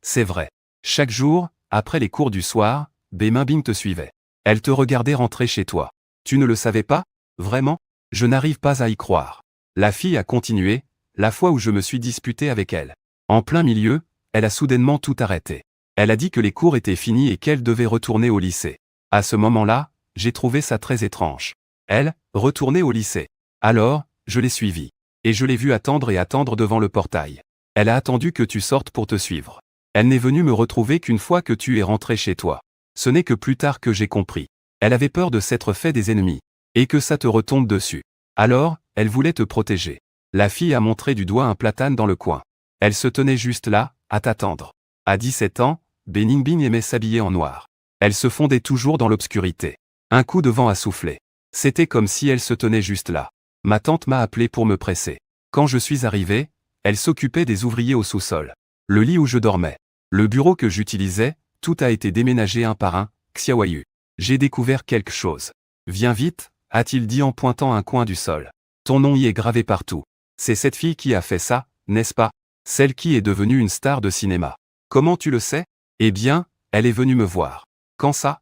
C'est vrai. Chaque jour, après les cours du soir, Beningbing te suivait. Elle te regardait rentrer chez toi. Tu ne le savais pas? Vraiment? Je n'arrive pas à y croire. La fille a continué, la fois où je me suis disputé avec elle. En plein milieu, elle a soudainement tout arrêté. Elle a dit que les cours étaient finis et qu'elle devait retourner au lycée. À ce moment-là, j'ai trouvé ça très étrange. Elle, retourner au lycée. Alors, je l'ai suivie. Et je l'ai vue attendre et attendre devant le portail. Elle a attendu que tu sortes pour te suivre. Elle n'est venue me retrouver qu'une fois que tu es rentré chez toi. Ce n'est que plus tard que j'ai compris. Elle avait peur de s'être fait des ennemis. Et que ça te retombe dessus. Alors, elle voulait te protéger. La fille a montré du doigt un platane dans le coin. Elle se tenait juste là, à t'attendre. À 17 ans, Beningbing aimait s'habiller en noir. Elle se fondait toujours dans l'obscurité. Un coup de vent a soufflé. C'était comme si elle se tenait juste là. Ma tante m'a appelé pour me presser. Quand je suis arrivé, elle s'occupait des ouvriers au sous-sol. Le lit où je dormais. Le bureau que j'utilisais, tout a été déménagé un par un, Xiaoyu. J'ai découvert quelque chose. Viens vite, a-t-il dit en pointant un coin du sol. Ton nom y est gravé partout. C'est cette fille qui a fait ça, n'est-ce pas? Celle qui est devenue une star de cinéma. Comment tu le sais? Eh bien, elle est venue me voir. Quand ça?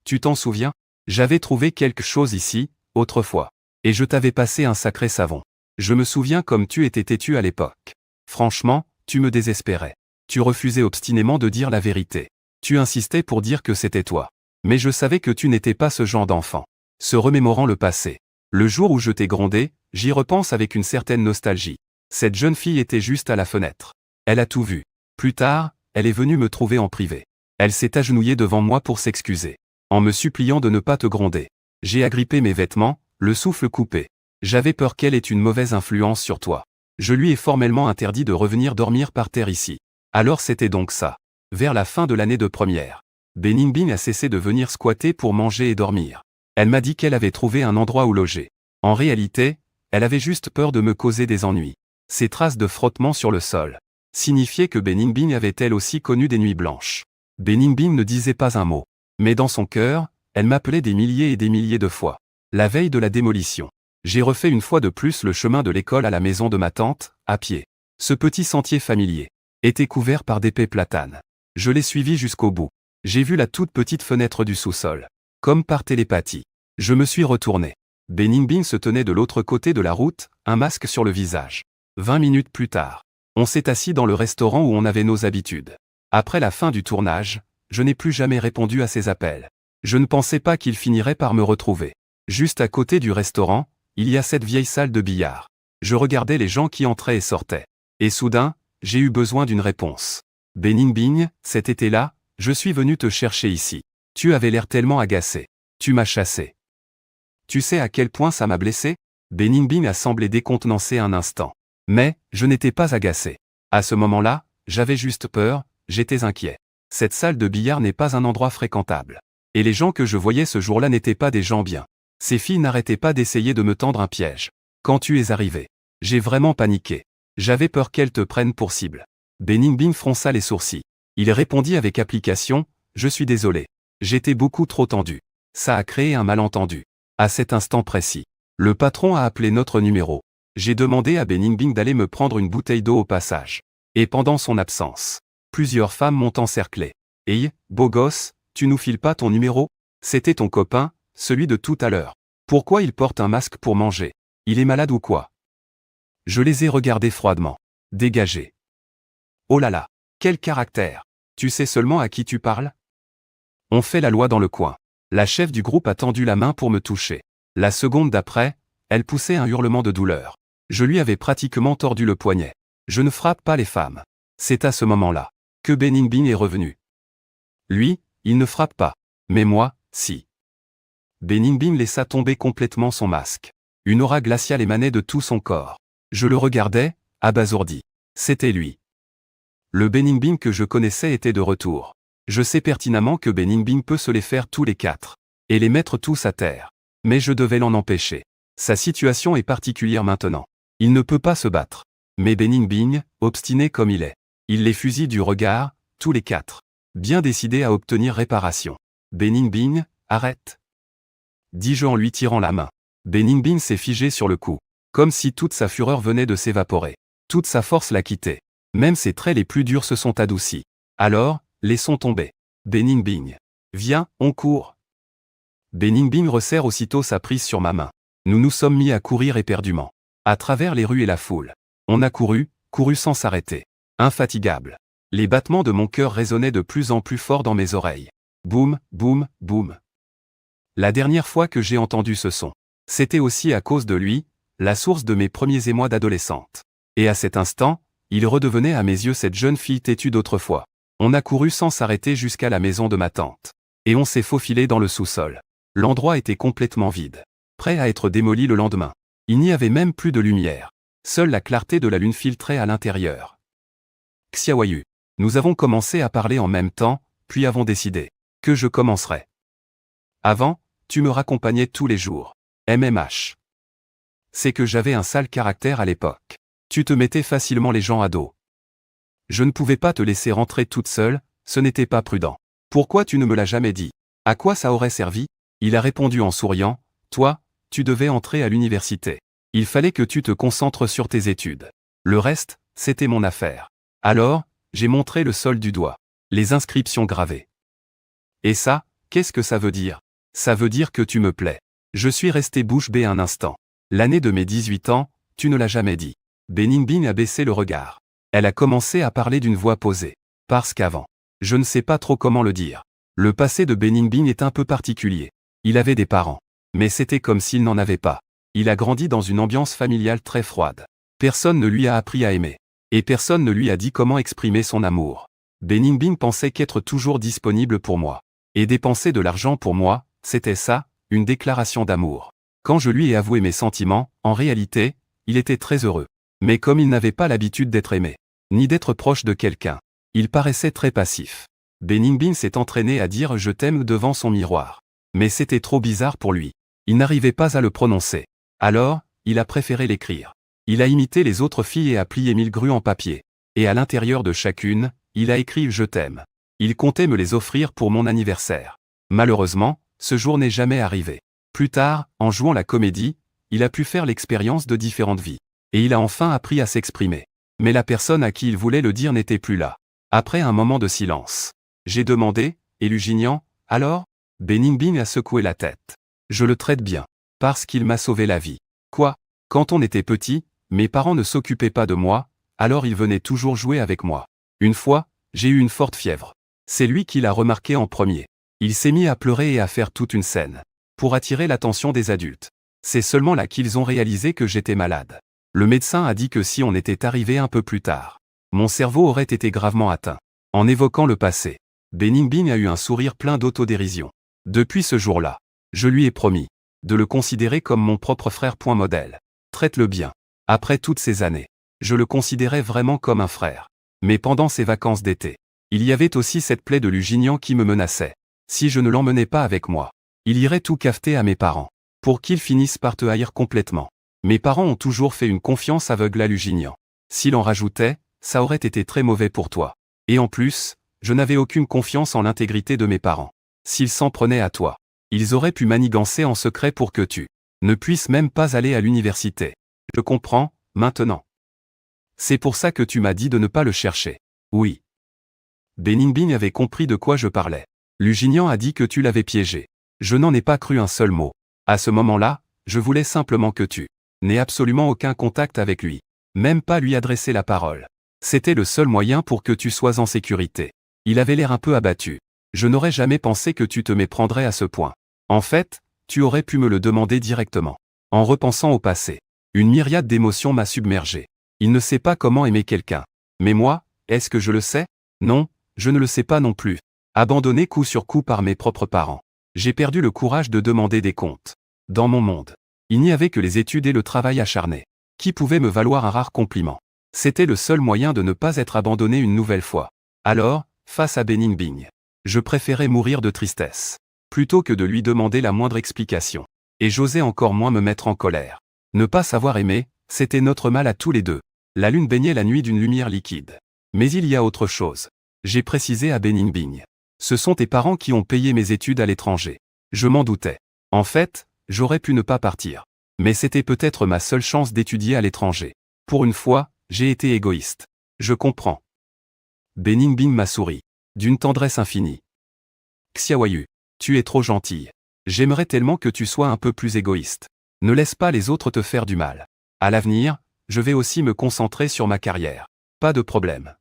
Tu t'en souviens? J'avais trouvé quelque chose ici, autrefois. Et je t'avais passé un sacré savon. Je me souviens comme tu étais têtu à l'époque. Franchement, tu me désespérais. Tu refusais obstinément de dire la vérité. Tu insistais pour dire que c'était toi. Mais je savais que tu n'étais pas ce genre d'enfant. Se remémorant le passé. Le jour où je t'ai grondé, j'y repense avec une certaine nostalgie. Cette jeune fille était juste à la fenêtre. Elle a tout vu. Plus tard, elle est venue me trouver en privé. Elle s'est agenouillée devant moi pour s'excuser. En me suppliant de ne pas te gronder. J'ai agrippé mes vêtements, le souffle coupé. J'avais peur qu'elle ait une mauvaise influence sur toi. Je lui ai formellement interdit de revenir dormir par terre ici. Alors c'était donc ça. Vers la fin de l'année de première. Beningbing a cessé de venir squatter pour manger et dormir. Elle m'a dit qu'elle avait trouvé un endroit où loger. En réalité, elle avait juste peur de me causer des ennuis. Ces traces de frottement sur le sol signifiaient que Beningbing avait elle aussi connu des nuits blanches. Beningbing ne disait pas un mot. Mais dans son cœur, elle m'appelait des milliers et des milliers de fois. La veille de la démolition. J'ai refait une fois de plus le chemin de l'école à la maison de ma tante, à pied. Ce petit sentier familier était couvert par d'épais platanes. Je l'ai suivi jusqu'au bout. J'ai vu la toute petite fenêtre du sous-sol. Comme par télépathie. Je me suis retourné. Beningbing se tenait de l'autre côté de la route, un masque sur le visage. 20 minutes plus tard. On s'est assis dans le restaurant où on avait nos habitudes. Après la fin du tournage, je n'ai plus jamais répondu à ses appels. Je ne pensais pas qu'il finirait par me retrouver. Juste à côté du restaurant, il y a cette vieille salle de billard. Je regardais les gens qui entraient et sortaient. Et soudain, j'ai eu besoin d'une réponse. Beningbing, cet été-là, je suis venu te chercher ici. Tu avais l'air tellement agacé. Tu m'as chassé. Tu sais à quel point ça m'a blessé? Beningbing a semblé décontenancé un instant. Mais, je n'étais pas agacé. À ce moment-là, j'avais juste peur, j'étais inquiet. Cette salle de billard n'est pas un endroit fréquentable. Et les gens que je voyais ce jour-là n'étaient pas des gens bien. Ces filles n'arrêtaient pas d'essayer de me tendre un piège. Quand tu es arrivé, j'ai vraiment paniqué. J'avais peur qu'elles te prennent pour cible. Beningbing fronça les sourcils. Il répondit avec application, « Je suis désolé. J'étais beaucoup trop tendu. Ça a créé un malentendu. » À cet instant précis, le patron a appelé notre numéro. J'ai demandé à Beningbing d'aller me prendre une bouteille d'eau au passage. Et pendant son absence, plusieurs femmes m'ont encerclé. « Hey, beau gosse, tu nous files pas ton numéro? C'était ton copain, celui de tout à l'heure. Pourquoi il porte un masque pour manger? Il est malade ou quoi ?» Je les ai regardés froidement. Dégagés. Oh là là, quel caractère! Tu sais seulement à qui tu parles? On fait la loi dans le coin. La chef du groupe a tendu la main pour me toucher. La seconde d'après, elle poussait un hurlement de douleur. Je lui avais pratiquement tordu le poignet. Je ne frappe pas les femmes. C'est à ce moment-là que Beningbing est revenu. Lui, il ne frappe pas. Mais moi, si. Beningbing laissa tomber complètement son masque. Une aura glaciale émanait de tout son corps. Je le regardais, abasourdi. C'était lui. Le Beningbing que je connaissais était de retour. Je sais pertinemment que Beningbing peut se les faire tous les quatre. Et les mettre tous à terre. Mais je devais l'en empêcher. Sa situation est particulière maintenant. Il ne peut pas se battre. Mais Beningbing, obstiné comme il est. Il les fusille du regard, tous les quatre. Bien décidé à obtenir réparation. Beningbing, arrête. Dis-je en lui tirant la main. Beningbing s'est figé sur le cou. Comme si toute sa fureur venait de s'évaporer. Toute sa force l'a quitté. Même ses traits les plus durs se sont adoucis. Alors, laissons tomber. Beningbing. Viens, on court. Beningbing resserre aussitôt sa prise sur ma main. Nous nous sommes mis à courir éperdument. À travers les rues et la foule. On a couru, couru sans s'arrêter. Infatigable. Les battements de mon cœur résonnaient de plus en plus fort dans mes oreilles. Boum, boum, boum. La dernière fois que j'ai entendu ce son, c'était aussi à cause de lui, la source de mes premiers émois d'adolescente. Et à cet instant, il redevenait à mes yeux cette jeune fille têtue d'autrefois. On a couru sans s'arrêter jusqu'à la maison de ma tante. Et on s'est faufilé dans le sous-sol. L'endroit était complètement vide. Prêt à être démoli le lendemain. Il n'y avait même plus de lumière. Seule la clarté de la lune filtrait à l'intérieur. Xiaoyu. Nous avons commencé à parler en même temps, puis avons décidé que je commencerais. Avant, tu me raccompagnais tous les jours. MMH. C'est que j'avais un sale caractère à l'époque. Tu te mettais facilement les gens à dos. Je ne pouvais pas te laisser rentrer toute seule, ce n'était pas prudent. Pourquoi tu ne me l'as jamais dit? À quoi ça aurait servi? Il a répondu en souriant, toi, tu devais entrer à l'université. Il fallait que tu te concentres sur tes études. Le reste, c'était mon affaire. Alors, j'ai montré le sol du doigt. Les inscriptions gravées. Et ça, qu'est-ce que ça veut dire? Ça veut dire que tu me plais. Je suis resté bouche bée un instant. L'année de mes 18 ans, tu ne l'as jamais dit. Beningbing a baissé le regard. Elle a commencé à parler d'une voix posée. Parce qu'avant, je ne sais pas trop comment le dire. Le passé de Beningbing est un peu particulier. Il avait des parents. Mais c'était comme s'il n'en avait pas. Il a grandi dans une ambiance familiale très froide. Personne ne lui a appris à aimer. Et personne ne lui a dit comment exprimer son amour. Beningbing pensait qu'être toujours disponible pour moi. Et dépenser de l'argent pour moi, c'était ça, une déclaration d'amour. Quand je lui ai avoué mes sentiments, en réalité, il était très heureux. Mais comme il n'avait pas l'habitude d'être aimé, ni d'être proche de quelqu'un, il paraissait très passif. Beningbing s'est entraîné à dire « je t'aime » devant son miroir. Mais c'était trop bizarre pour lui. Il n'arrivait pas à le prononcer. Alors, il a préféré l'écrire. Il a imité les autres filles et a plié 1000 grues en papier. Et à l'intérieur de chacune, il a écrit « je t'aime ». Il comptait me les offrir pour mon anniversaire. Malheureusement, ce jour n'est jamais arrivé. Plus tard, en jouant la comédie, il a pu faire l'expérience de différentes vies. Et il a enfin appris à s'exprimer. Mais la personne à qui il voulait le dire n'était plus là. Après un moment de silence, j'ai demandé, Lugignant, alors? Beningbing a secoué la tête. Je le traite bien. Parce qu'il m'a sauvé la vie. Quoi? Quand on était petit, mes parents ne s'occupaient pas de moi, alors ils venaient toujours jouer avec moi. Une fois, j'ai eu une forte fièvre. C'est lui qui l'a remarqué en premier. Il s'est mis à pleurer et à faire toute une scène. Pour attirer l'attention des adultes. C'est seulement là qu'ils ont réalisé que j'étais malade. Le médecin a dit que si on était arrivé un peu plus tard, mon cerveau aurait été gravement atteint. En évoquant le passé, Beningbing a eu un sourire plein d'autodérision. Depuis ce jour-là, je lui ai promis de le considérer comme mon propre frère. Modèle. Traite-le bien. Après toutes ces années, Je le considérais vraiment comme un frère. Mais pendant ces vacances d'été, il y avait aussi cette plaie de Lusignan qui me menaçait. Si je ne l'emmenais pas avec moi, il irait tout cafeter à mes parents, pour qu'ils finissent par te haïr complètement. Mes parents ont toujours fait une confiance aveugle à Lusignan. S'il en rajoutait, ça aurait été très mauvais pour toi. Et en plus, je n'avais aucune confiance en l'intégrité de mes parents. S'ils s'en prenaient à toi, ils auraient pu manigancer en secret pour que tu ne puisses même pas aller à l'université. Je comprends, maintenant. C'est pour ça que tu m'as dit de ne pas le chercher. Oui. Bening Bing avait compris de quoi je parlais. Lusignan a dit que tu l'avais piégé. Je n'en ai pas cru un seul mot. À ce moment-là, je voulais simplement que tu n'aies absolument aucun contact avec lui. Même pas lui adresser la parole. C'était le seul moyen pour que tu sois en sécurité. Il avait l'air un peu abattu. Je n'aurais jamais pensé que tu te méprendrais à ce point. En fait, tu aurais pu me le demander directement. En repensant au passé, une myriade d'émotions m'a submergé. Il ne sait pas comment aimer quelqu'un. Mais moi, est-ce que je le sais? Non, je ne le sais pas non plus. Abandonné coup sur coup par mes propres parents. J'ai perdu le courage de demander des comptes. Dans mon monde, il n'y avait que les études et le travail acharné, qui pouvaient me valoir un rare compliment. C'était le seul moyen de ne pas être abandonné une nouvelle fois. Alors, face à Bening Bing, je préférais mourir de tristesse, plutôt que de lui demander la moindre explication. Et j'osais encore moins me mettre en colère. Ne pas savoir aimer, c'était notre mal à tous les deux. La lune baignait la nuit d'une lumière liquide. Mais il y a autre chose. J'ai précisé à Bening Bing. Ce sont tes parents qui ont payé mes études à l'étranger. Je m'en doutais. En fait, j'aurais pu ne pas partir. Mais c'était peut-être ma seule chance d'étudier à l'étranger. Pour une fois, j'ai été égoïste. Je comprends. Bening Bing m'a souri. D'une tendresse infinie. Xiaoyu, tu es trop gentille. J'aimerais tellement que tu sois un peu plus égoïste. Ne laisse pas les autres te faire du mal. À l'avenir, je vais aussi me concentrer sur ma carrière. Pas de problème.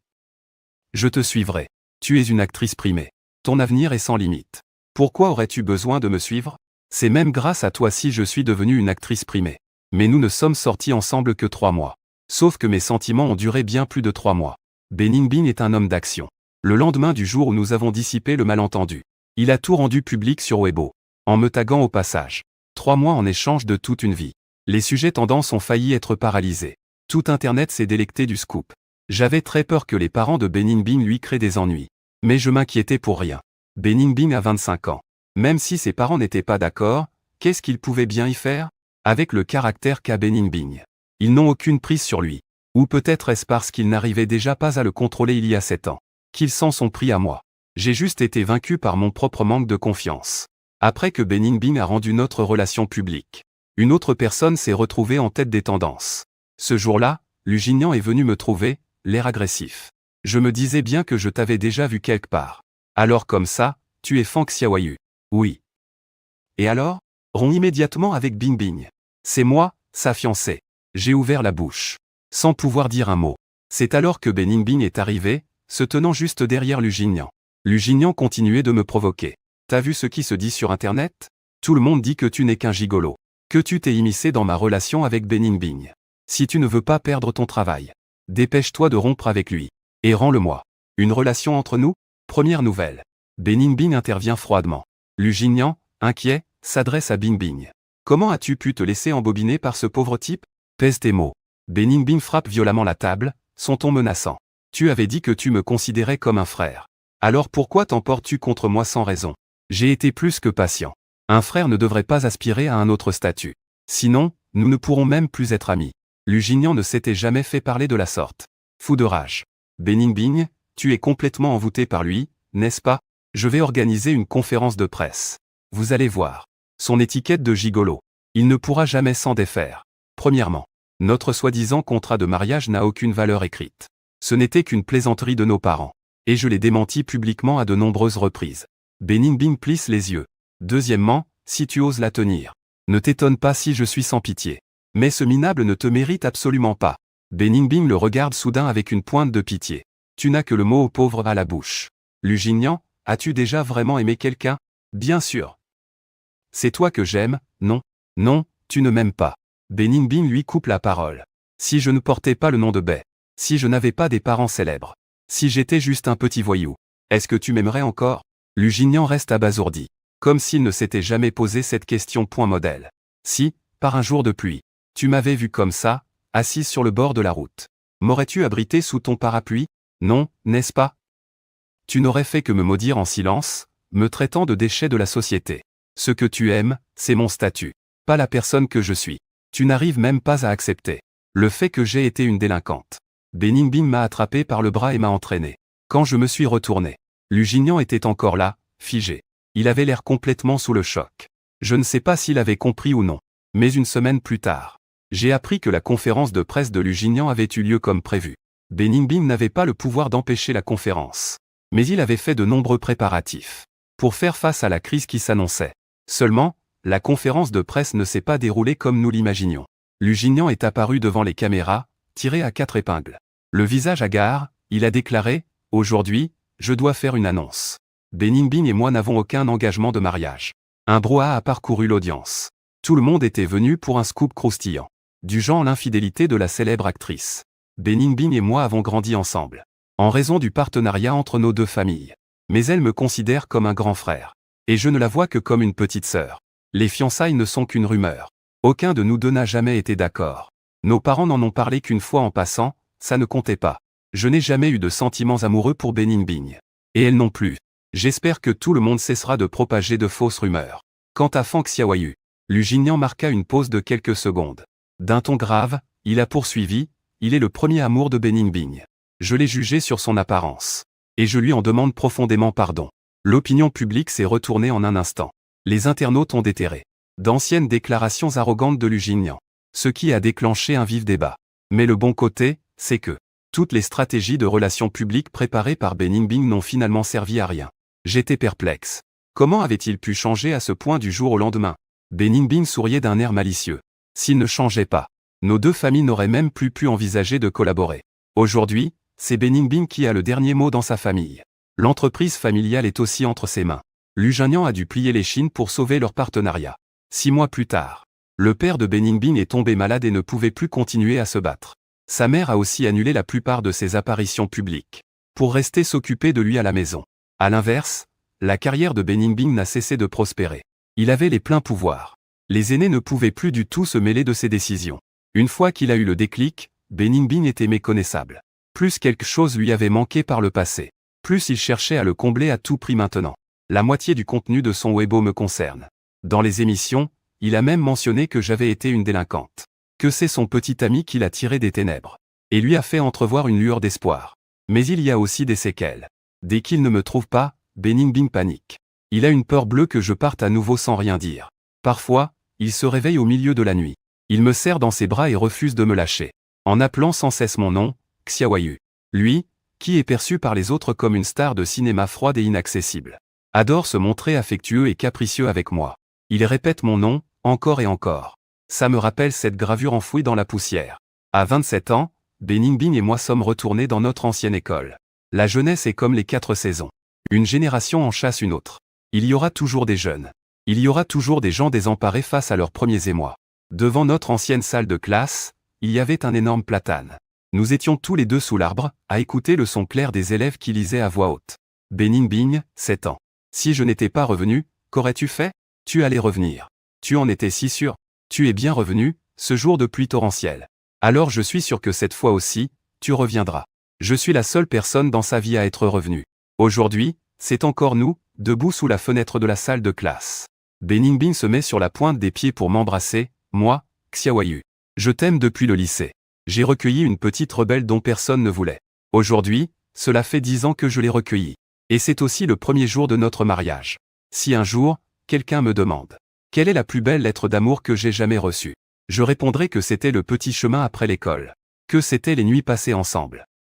Je te suivrai. Tu es une actrice primée. Ton avenir est sans limite. Pourquoi aurais-tu besoin de me suivre? C'est même grâce à toi si je suis devenue une actrice primée. Mais nous ne sommes sortis ensemble que 3 mois. Sauf que mes sentiments ont duré bien plus de 3 mois. Bening Bing est un homme d'action. Le lendemain du jour où nous avons dissipé le malentendu, il a tout rendu public sur Weibo, en me taguant au passage. 3 mois en échange de toute une vie. Les sujets tendances ont failli être paralysés. Tout Internet s'est délecté du scoop. J'avais très peur que les parents de Bening Bing lui créent des ennuis. Mais je m'inquiétais pour rien. Bening Bing a 25 ans. Même si ses parents n'étaient pas d'accord, qu'est-ce qu'ils pouvaient bien y faire? Avec le caractère qu'a Bening Bing, ils n'ont aucune prise sur lui. Ou peut-être est-ce parce qu'ils n'arrivaient déjà pas à le contrôler il y a 7 ans, qu'ils s'en sont pris à moi. J'ai juste été vaincu par mon propre manque de confiance. Après que Bening Bing a rendu notre relation publique, une autre personne s'est retrouvée en tête des tendances. Ce jour-là, Lusignan est venu me trouver, l'air agressif. Je me disais bien que je t'avais déjà vu quelque part. Alors comme ça, tu es Fang Xiaoyu. Oui. Et alors? Rompt immédiatement avec Bing Bing. C'est moi, sa fiancée. J'ai ouvert la bouche, sans pouvoir dire un mot. C'est alors que Bening Bing est arrivé, se tenant juste derrière Lusignan. Lusignan continuait de me provoquer. T'as vu ce qui se dit sur Internet? Tout le monde dit que tu n'es qu'un gigolo. Que tu t'es immiscé dans ma relation avec Bening Bing. Si tu ne veux pas perdre ton travail, dépêche-toi de rompre avec lui. Et rends-le-moi. Une relation entre nous? Première nouvelle. Bening Bing intervient froidement. Lusignan, inquiet, s'adresse à Bing Bing. Comment as-tu pu te laisser embobiner par ce pauvre type? Pèse tes mots. Bening Bing frappe violemment la table, son ton menaçant. Tu avais dit que tu me considérais comme un frère. Alors pourquoi t'emportes-tu contre moi sans raison? J'ai été plus que patient. Un frère ne devrait pas aspirer à un autre statut. Sinon, nous ne pourrons même plus être amis. Lusignan ne s'était jamais fait parler de la sorte. Fou de rage. Bening Bing, tu es complètement envoûté par lui, n'est-ce pas? Je vais organiser une conférence de presse. Vous allez voir. Son étiquette de gigolo. Il ne pourra jamais s'en défaire. Premièrement, notre soi-disant contrat de mariage n'a aucune valeur écrite. Ce n'était qu'une plaisanterie de nos parents. Et je l'ai démenti publiquement à de nombreuses reprises. Bening Bing plisse les yeux. Deuxièmement, si tu oses la tenir. Ne t'étonne pas si je suis sans pitié. Mais ce minable ne te mérite absolument pas. Bening Bing le regarde soudain avec une pointe de pitié. Tu n'as que le mot au pauvre à la bouche. Lusignan, as-tu déjà vraiment aimé quelqu'un? Bien sûr. C'est toi que j'aime, non? Non, tu ne m'aimes pas. Bening Bing lui coupe la parole. Si je ne portais pas le nom de Bai, si je n'avais pas des parents célèbres, si j'étais juste un petit voyou, est-ce que tu m'aimerais encore? Lusignan reste abasourdi, comme s'il ne s'était jamais posé cette question. Point modèle. Si, par un jour de pluie, tu m'avais vu comme ça, assise sur le bord de la route, M'aurais-tu abrité sous ton parapluie? Non, n'est-ce pas? Tu n'aurais fait que me maudire en silence, me traitant de déchet de la société. Ce que tu aimes, c'est mon statut, pas la personne que je suis. Tu n'arrives même pas à accepter le fait que j'ai été une délinquante. Beningbing m'a attrapé par le bras et m'a entraîné. Quand je me suis retourné, Lusignan était encore là, figé. Il avait l'air complètement sous le choc. Je ne sais pas s'il avait compris ou non. Mais une semaine plus tard, j'ai appris que la conférence de presse de Lusignan avait eu lieu comme prévu. Beningbing n'avait pas le pouvoir d'empêcher la conférence. Mais il avait fait de nombreux préparatifs pour faire face à la crise qui s'annonçait. Seulement, la conférence de presse ne s'est pas déroulée comme nous l'imaginions. Lusignan est apparu devant les caméras, tiré à 4 épingles. Le visage hagard, il a déclaré « Aujourd'hui, je dois faire une annonce. Beningbing et moi n'avons aucun engagement de mariage. » Un brouhaha a parcouru l'audience. Tout le monde était venu pour un scoop croustillant. Du genre l'infidélité de la célèbre actrice. Beningbing et moi avons grandi ensemble. En raison du partenariat entre nos deux familles. Mais elle me considère comme un grand frère. Et je ne la vois que comme une petite sœur. Les fiançailles ne sont qu'une rumeur. Aucun de nous deux n'a jamais été d'accord. Nos parents n'en ont parlé qu'une fois en passant, ça ne comptait pas. Je n'ai jamais eu de sentiments amoureux pour Beningbing. Et elle non plus. J'espère que tout le monde cessera de propager de fausses rumeurs. Quant à Fang Xiaoyu, Lusignan marqua une pause de quelques secondes. D'un ton grave, il a poursuivi, il est le premier amour de Beningbing. Je l'ai jugé sur son apparence. Et je lui en demande profondément pardon. L'opinion publique s'est retournée en un instant. Les internautes ont déterré d'anciennes déclarations arrogantes de Lusignan. Ce qui a déclenché un vif débat. Mais le bon côté, c'est que toutes les stratégies de relations publiques préparées par Beningbing n'ont finalement servi à rien. J'étais perplexe. Comment avait-il pu changer à ce point du jour au lendemain? Beningbing souriait d'un air malicieux. S'il ne changeait pas, nos deux familles n'auraient même plus pu envisager de collaborer. Aujourd'hui, c'est Beningbing qui a le dernier mot dans sa famille. L'entreprise familiale est aussi entre ses mains. Lusignan a dû plier les chines pour sauver leur partenariat. 6 mois plus tard, le père de Beningbing est tombé malade et ne pouvait plus continuer à se battre. Sa mère a aussi annulé la plupart de ses apparitions publiques pour rester s'occuper de lui à la maison. À l'inverse, la carrière de Beningbing n'a cessé de prospérer. Il avait les pleins pouvoirs. Les aînés ne pouvaient plus du tout se mêler de ses décisions. Une fois qu'il a eu le déclic, Beningbing était méconnaissable. Plus quelque chose lui avait manqué par le passé, plus il cherchait à le combler à tout prix maintenant. La moitié du contenu de son Weibo me concerne. Dans les émissions, il a même mentionné que j'avais été une délinquante. Que c'est son petit ami qui l'a tiré des ténèbres. Et lui a fait entrevoir une lueur d'espoir. Mais il y a aussi des séquelles. Dès qu'il ne me trouve pas, Beningbing panique. Il a une peur bleue que je parte à nouveau sans rien dire. Parfois, il se réveille au milieu de la nuit. Il me serre dans ses bras et refuse de me lâcher. En appelant sans cesse mon nom, Xiaoyu. Lui, qui est perçu par les autres comme une star de cinéma froide et inaccessible, adore se montrer affectueux et capricieux avec moi. Il répète mon nom, encore et encore. Ça me rappelle cette gravure enfouie dans la poussière. À 27 ans, Beningbing et moi sommes retournés dans notre ancienne école. La jeunesse est comme les 4 saisons. Une génération en chasse une autre. Il y aura toujours des jeunes. Il y aura toujours des gens désemparés face à leurs premiers émois. Devant notre ancienne salle de classe, il y avait un énorme platane. Nous étions tous les deux sous l'arbre, à écouter le son clair des élèves qui lisaient à voix haute. Beningbing, 7 ans. Si je n'étais pas revenu, qu'aurais-tu fait? Tu allais revenir. Tu en étais si sûr. Tu es bien revenu, ce jour de pluie torrentielle. Alors je suis sûr que cette fois aussi, tu reviendras. Je suis la seule personne dans sa vie à être revenue. Aujourd'hui, c'est encore nous, debout sous la fenêtre de la salle de classe. Beningbing se met sur la pointe des pieds pour m'embrasser, moi, Xiaoyu. Je t'aime depuis le lycée. J'ai recueilli une petite rebelle dont personne ne voulait. Aujourd'hui, cela fait 10 ans que je l'ai recueillie. Et c'est aussi le premier jour de notre mariage. Si un jour, quelqu'un me demande « Quelle est la plus belle lettre d'amour que j'ai jamais reçue ?» Je répondrai que c'était le petit chemin après l'école. Que c'était les nuits passées ensemble.